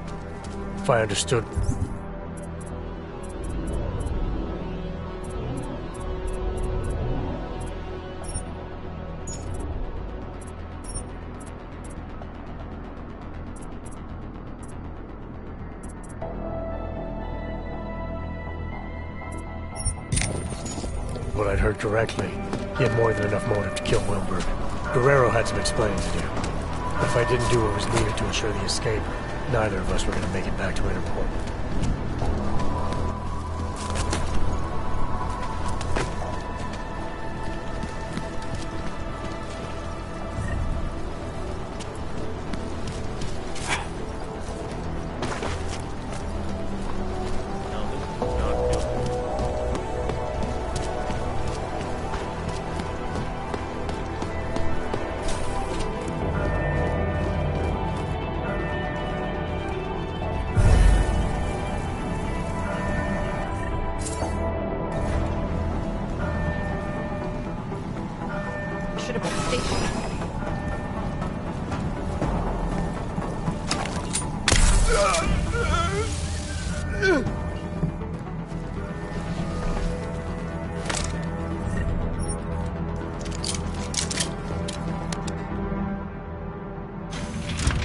If I understood... What I'd heard correctly, he had more than enough motive to kill Wilbur. Guerrero had some explaining to do. If I didn't do what was needed to ensure the escape, neither of us were going to make it back to Interpol.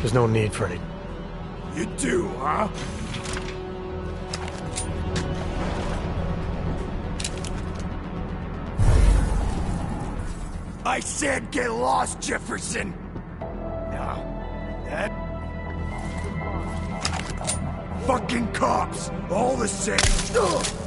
There's no need for any... You do, huh? I said get lost, Jefferson! Now, that... Fucking cops! All the same! Ugh.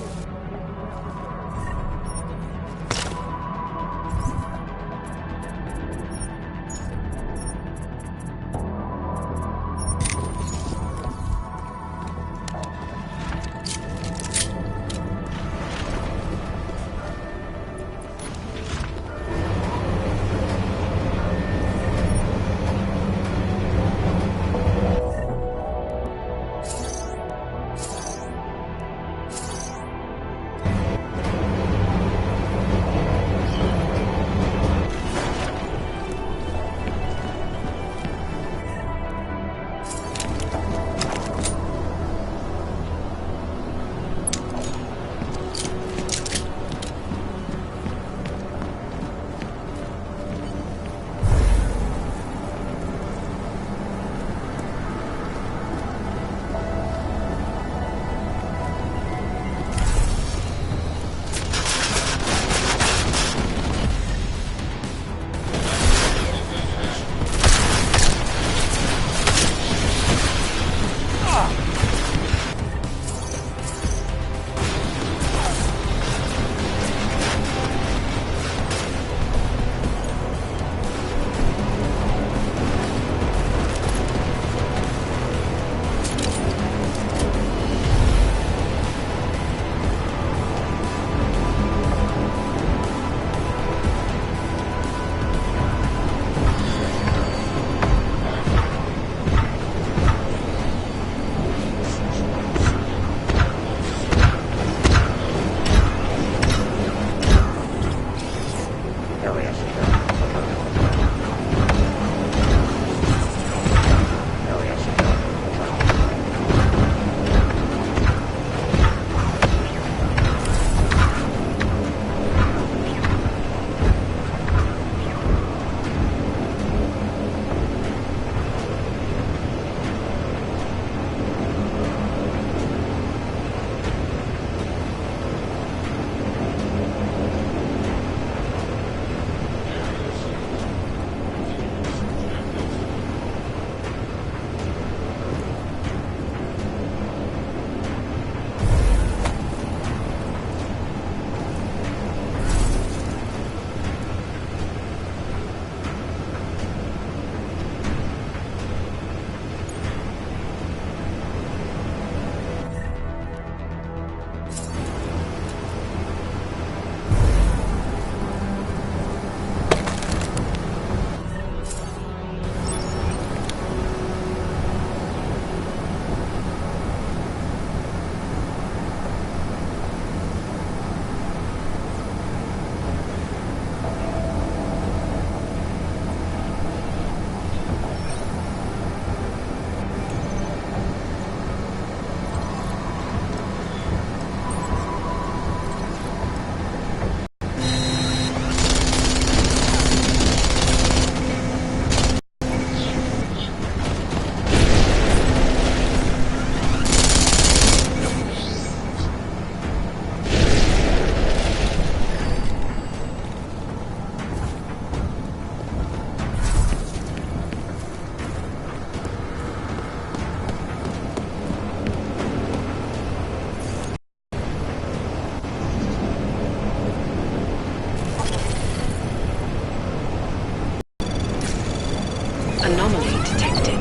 Anomaly detected.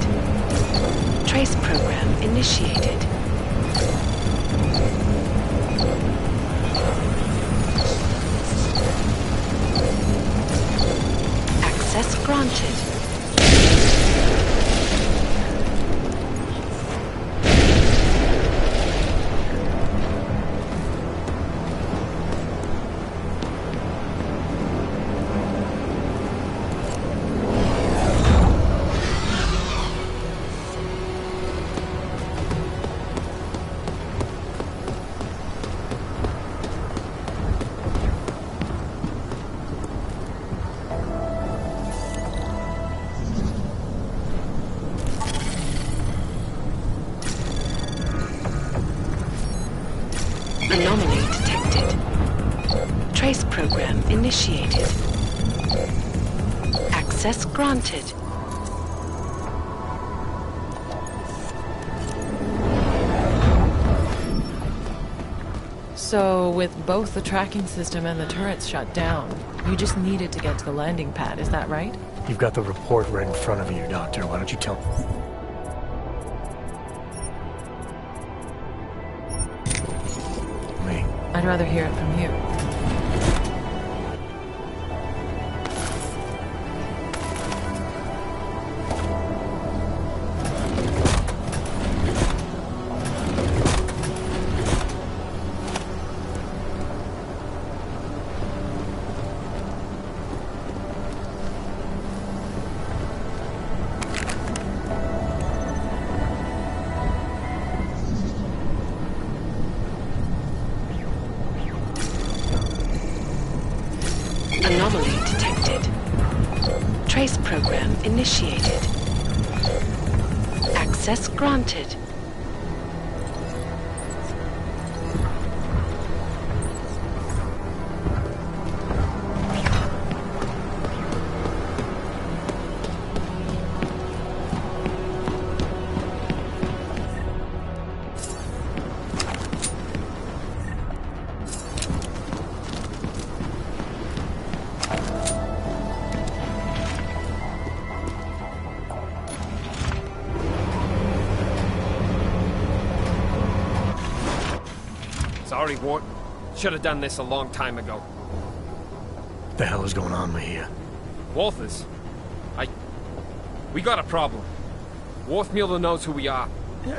Trace program initiated. Access granted. program initiated. Access granted. So, with both the tracking system and the turrets shut down, you just needed to get to the landing pad, is that right? You've got the report right in front of you, Doctor. Why don't you tell... me? I'd rather hear it from you. Anomaly detected. Trace program initiated. Access granted. Sorry, Wart. Should have done this a long time ago. What the hell is going on here? Walters. We got a problem. Worthmuller knows who we are.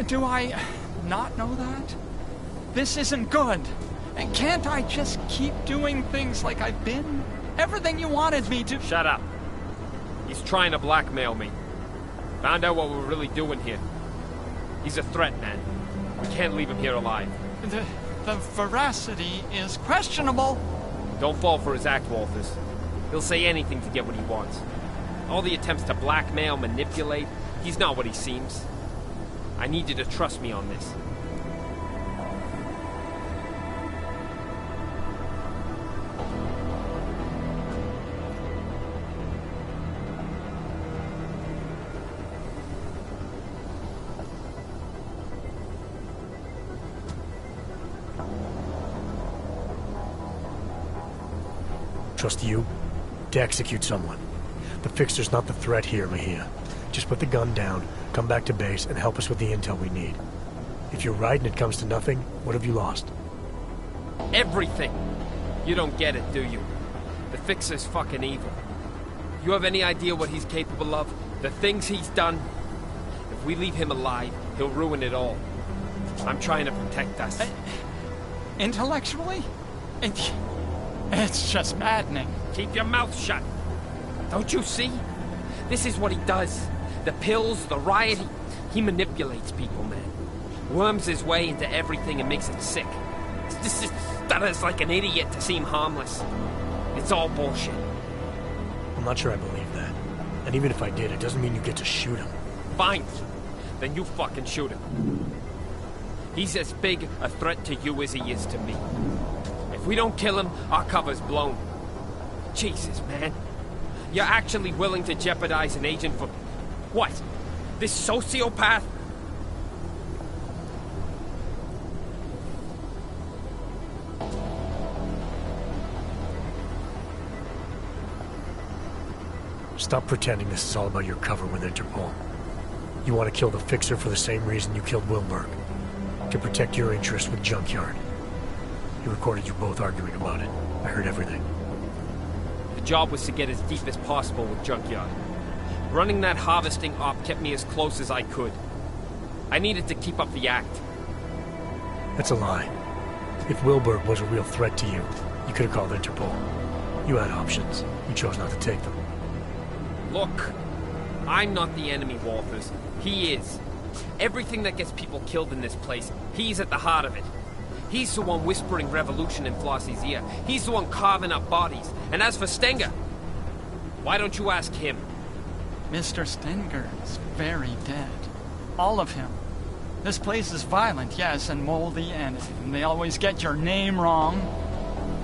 Do I not know that? This isn't good. And can't I just keep doing things like I've been? Everything you wanted me to... Shut up. He's trying to blackmail me. Found out what we're really doing here. He's a threat, man. We can't leave him here alive. The veracity is questionable. Don't fall for his act, Walters. He'll say anything to get what he wants. All the attempts to blackmail, manipulate, he's not what he seems. I need you to trust me on this. Trust you to execute someone. The Fixer's not the threat here, Mahia. Just put the gun down, come back to base, and help us with the intel we need. If you're right and it comes to nothing, what have you lost? Everything! You don't get it, do you? The Fixer's fucking evil. You have any idea what he's capable of? The things he's done? If we leave him alive, he'll ruin it all. I'm trying to protect us. Intellectually? It's just maddening. Keep your mouth shut. Don't you see? This is what he does. The pills, the riot, he manipulates people, man. Worms his way into everything and makes it sick. This is stutters like an idiot to seem harmless. It's all bullshit. I'm not sure I believe that. And even if I did, it doesn't mean you get to shoot him. Fine. Then you fucking shoot him. He's as big a threat to you as he is to me. If we don't kill him, our cover's blown. Jesus, man. You're actually willing to jeopardize an agent for... what? This sociopath? Stop pretending this is all about your cover with Interpol. You want to kill the Fixer for the same reason you killed Wilberg. To protect your interests with Junkyard. He recorded you both arguing about it. I heard everything. The job was to get as deep as possible with Junkyard. Running that harvesting op kept me as close as I could. I needed to keep up the act. That's a lie. If Wilberg was a real threat to you, you could have called Interpol. You had options. You chose not to take them. Look, I'm not the enemy, Walters. He is. Everything that gets people killed in this place, he's at the heart of it. He's the one whispering revolution in Flossie's ear. He's the one carving up bodies. And as for Stenger, why don't you ask him? Mr. Stenger is very dead. All of him. This place is violent, yes, and moldy, and they always get your name wrong.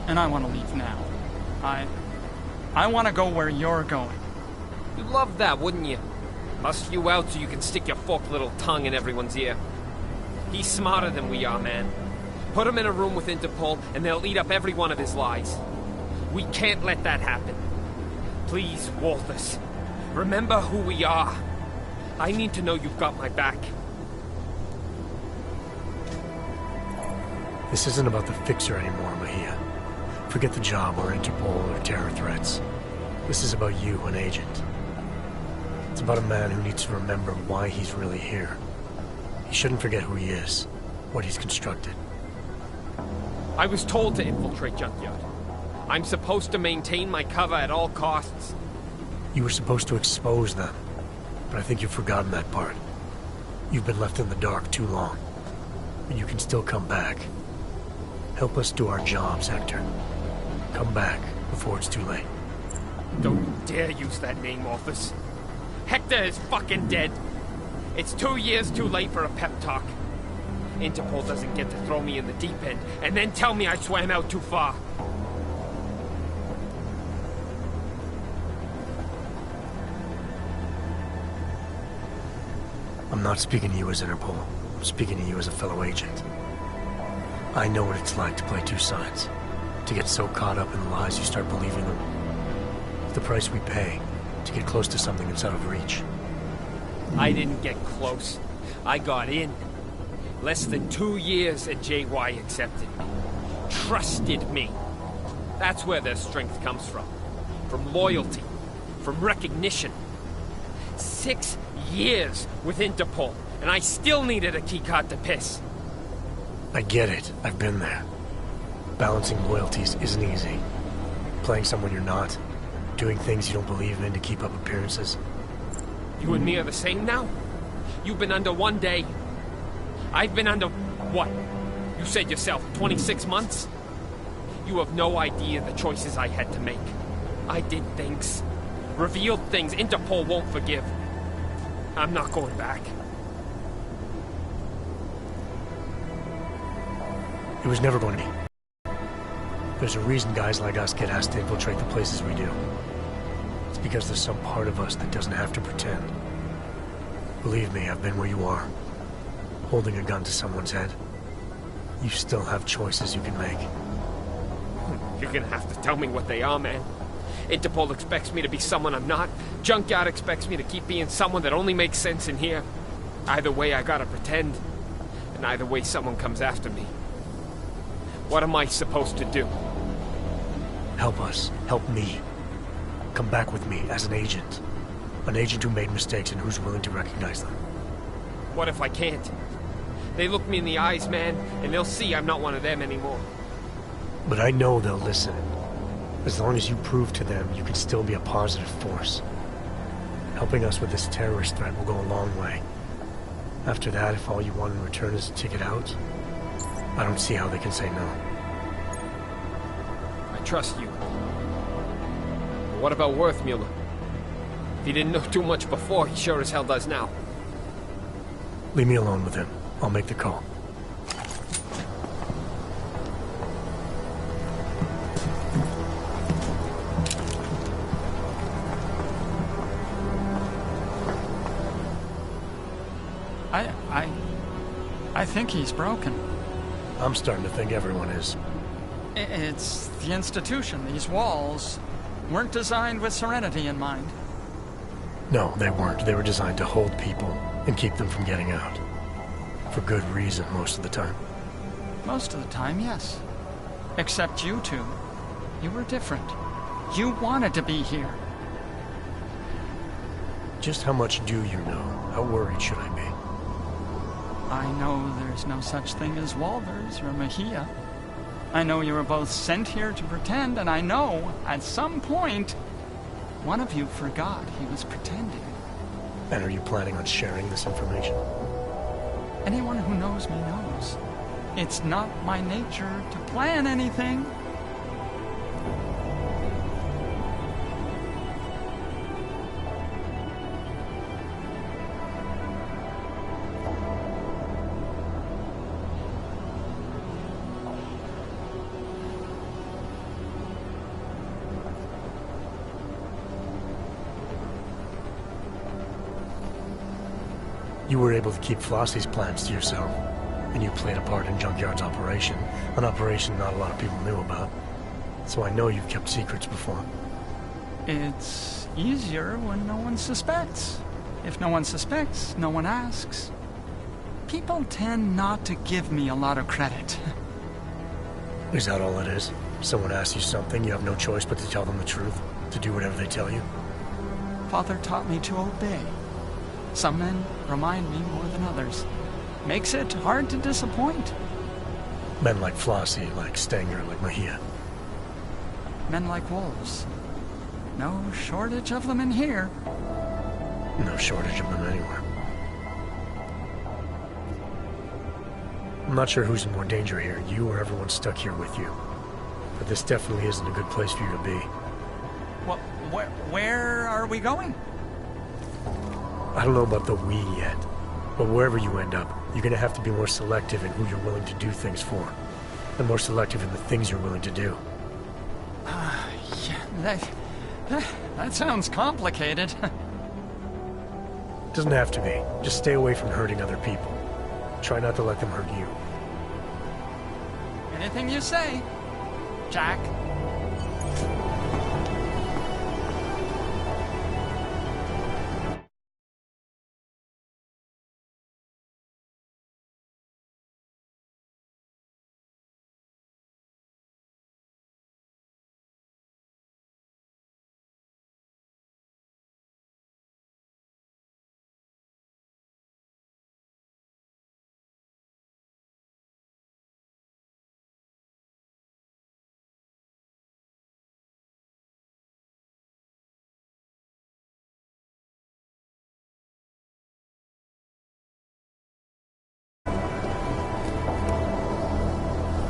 And I want to leave now. I want to go where you're going. You'd love that, wouldn't you? Bust you out so you can stick your forked little tongue in everyone's ear. He's smarter than we are, man. Put him in a room with Interpol, and they'll eat up every one of his lies. We can't let that happen. Please, Walters, remember who we are. I need to know you've got my back. This isn't about the fixer anymore, Mahia. Forget the job or Interpol or terror threats. This is about you, an agent. It's about a man who needs to remember why he's really here. He shouldn't forget who he is, what he's constructed. I was told to infiltrate Junkyard. I'm supposed to maintain my cover at all costs. You were supposed to expose them, but I think you've forgotten that part. You've been left in the dark too long, but you can still come back. Help us do our jobs, Hector. Come back before it's too late. Don't dare use that name, Office. Hector is fucking dead. It's 2 years too late for a pep talk. Interpol doesn't get to throw me in the deep end and then tell me I swam out too far. I'm not speaking to you as Interpol. I'm speaking to you as a fellow agent. I know what it's like to play two sides. To get so caught up in the lies you start believing them. It's the price we pay to get close to something that's out of reach. I didn't get close. I got in. Less than 2 years and JY accepted me. Trusted me. That's where their strength comes from. From loyalty. From recognition. 6 years with Interpol, and I still needed a keycard to piss. I get it. I've been there. Balancing loyalties isn't easy. Playing someone you're not. Doing things you don't believe in to keep up appearances. You and me are the same now? You've been under 1 day. I've been under, what? You said yourself, 26 months? You have no idea the choices I had to make. I did things. Revealed things Interpol won't forgive. I'm not going back. It was never going to be. There's a reason guys like us get asked to infiltrate the places we do. It's because there's some part of us that doesn't have to pretend. Believe me, I've been where you are. Holding a gun to someone's head. You still have choices you can make. You're gonna have to tell me what they are, man. Interpol expects me to be someone I'm not. Junkyard expects me to keep being someone that only makes sense in here. Either way, I gotta pretend. And either way, someone comes after me. What am I supposed to do? Help us. Help me. Come back with me as an agent. An agent who made mistakes and who's willing to recognize them. What if I can't? They look me in the eyes, man, and they'll see I'm not one of them anymore. But I know they'll listen. As long as you prove to them you can still be a positive force. Helping us with this terrorist threat will go a long way. After that, if all you want in return is a ticket out, I don't see how they can say no. I trust you. But what about Worthmuller? If he didn't know too much before, he sure as hell does now. Leave me alone with him. I'll make the call. I think he's broken. I'm starting to think everyone is. It's the institution. These walls weren't designed with serenity in mind. No, they weren't. They were designed to hold people and keep them from getting out. For good reason most of the time. Most of the time, yes. Except you two. You were different. You wanted to be here. Just how much do you know? How worried should I be? I know there's no such thing as Walters or Mahia. I know you were both sent here to pretend, and I know, at some point, one of you forgot he was pretending. And are you planning on sharing this information? Anyone who knows me knows. It's not my nature to plan anything. You were able to keep Flossie's plans to yourself, and you played a part in Junkyard's operation, an operation not a lot of people knew about. So I know you've kept secrets before. It's easier when no one suspects. If no one suspects, no one asks. People tend not to give me a lot of credit. Is that all it is? Someone asks you something, you have no choice but to tell them the truth? To do whatever they tell you? Father taught me to obey. Some men remind me more than others. Makes it hard to disappoint. Men like Flossie, like Stenger, like Mejia. Men like wolves. No shortage of them in here. No shortage of them anywhere. I'm not sure who's in more danger here, you or everyone stuck here with you. But this definitely isn't a good place for you to be. Well, where are we going? I don't know about the we yet, but wherever you end up, you're gonna have to be more selective in who you're willing to do things for. And more selective in the things you're willing to do. Yeah, that sounds complicated. Doesn't have to be. Just stay away from hurting other people. Try not to let them hurt you. Anything you say, Jack.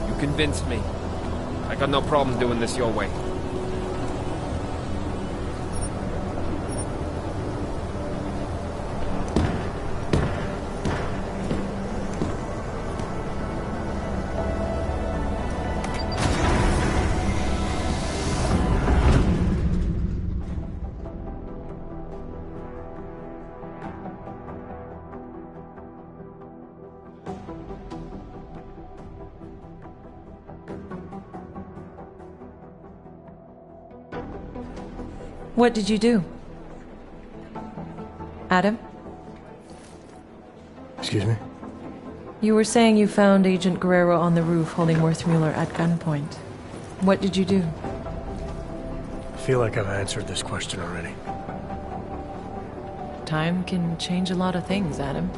You convinced me. I got no problem doing this your way. What did you do? Adam? Excuse me? You were saying you found Agent Guerrero on the roof holding Werthmuller at gunpoint. What did you do? I feel like I've answered this question already. Time can change a lot of things, Adam.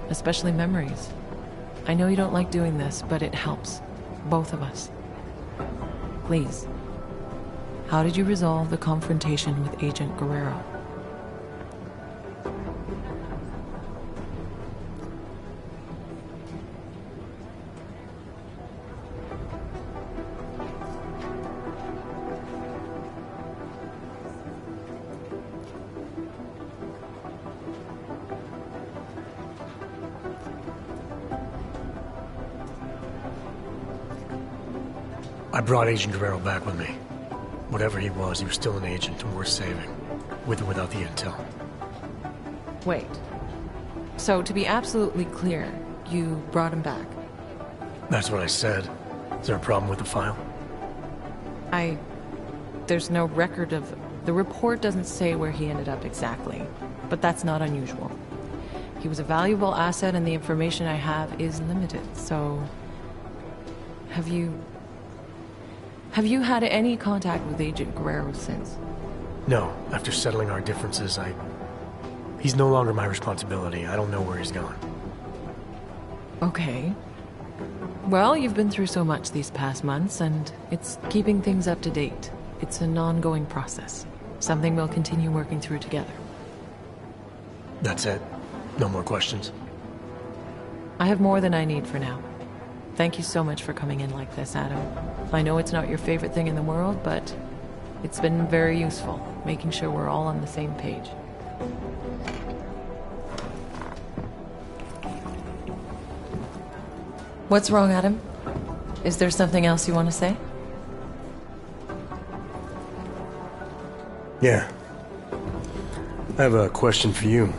Especially memories. I know you don't like doing this, but it helps. Both of us. Please. How did you resolve the confrontation with Agent Guerrero? I brought Agent Guerrero back with me. Whatever he was still an agent and worth saving. With or without the intel. Wait. So, to be absolutely clear, you brought him back? That's what I said. Is there a problem with the file? There's no record of... The report doesn't say where he ended up exactly, but that's not unusual. He was a valuable asset and the information I have is limited, so... Have you had any contact with Agent Guerrero since? No. After settling our differences, He's no longer my responsibility. I don't know where he's gone. Okay. Well, you've been through so much these past months, and it's keeping things up to date. It's an ongoing process. Something we'll continue working through together. That's it? No more questions? I have more than I need for now. Thank you so much for coming in like this, Adam. I know it's not your favorite thing in the world, but it's been very useful, making sure we're all on the same page. What's wrong, Adam? Is there something else you want to say? Yeah. I have a question for you,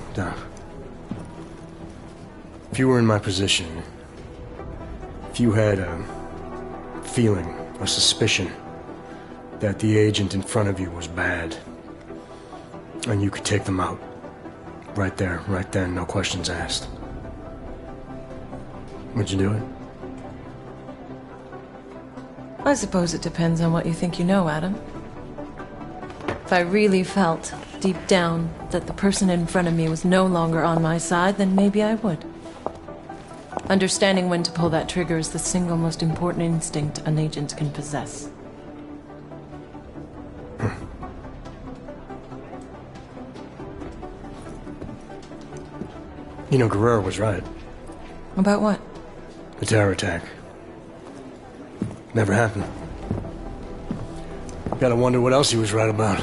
If you were in my position, if you had a feeling, a suspicion, that the agent in front of you was bad, and you could take them out, right there, right then, no questions asked, would you do it? I suppose it depends on what you think you know, Adam. If I really felt, deep down, that the person in front of me was no longer on my side, then maybe I would. Understanding when to pull that trigger is the single most important instinct an agent can possess. You know, Guerrero was right. About what? The terror attack. Never happened. Gotta wonder what else he was right about.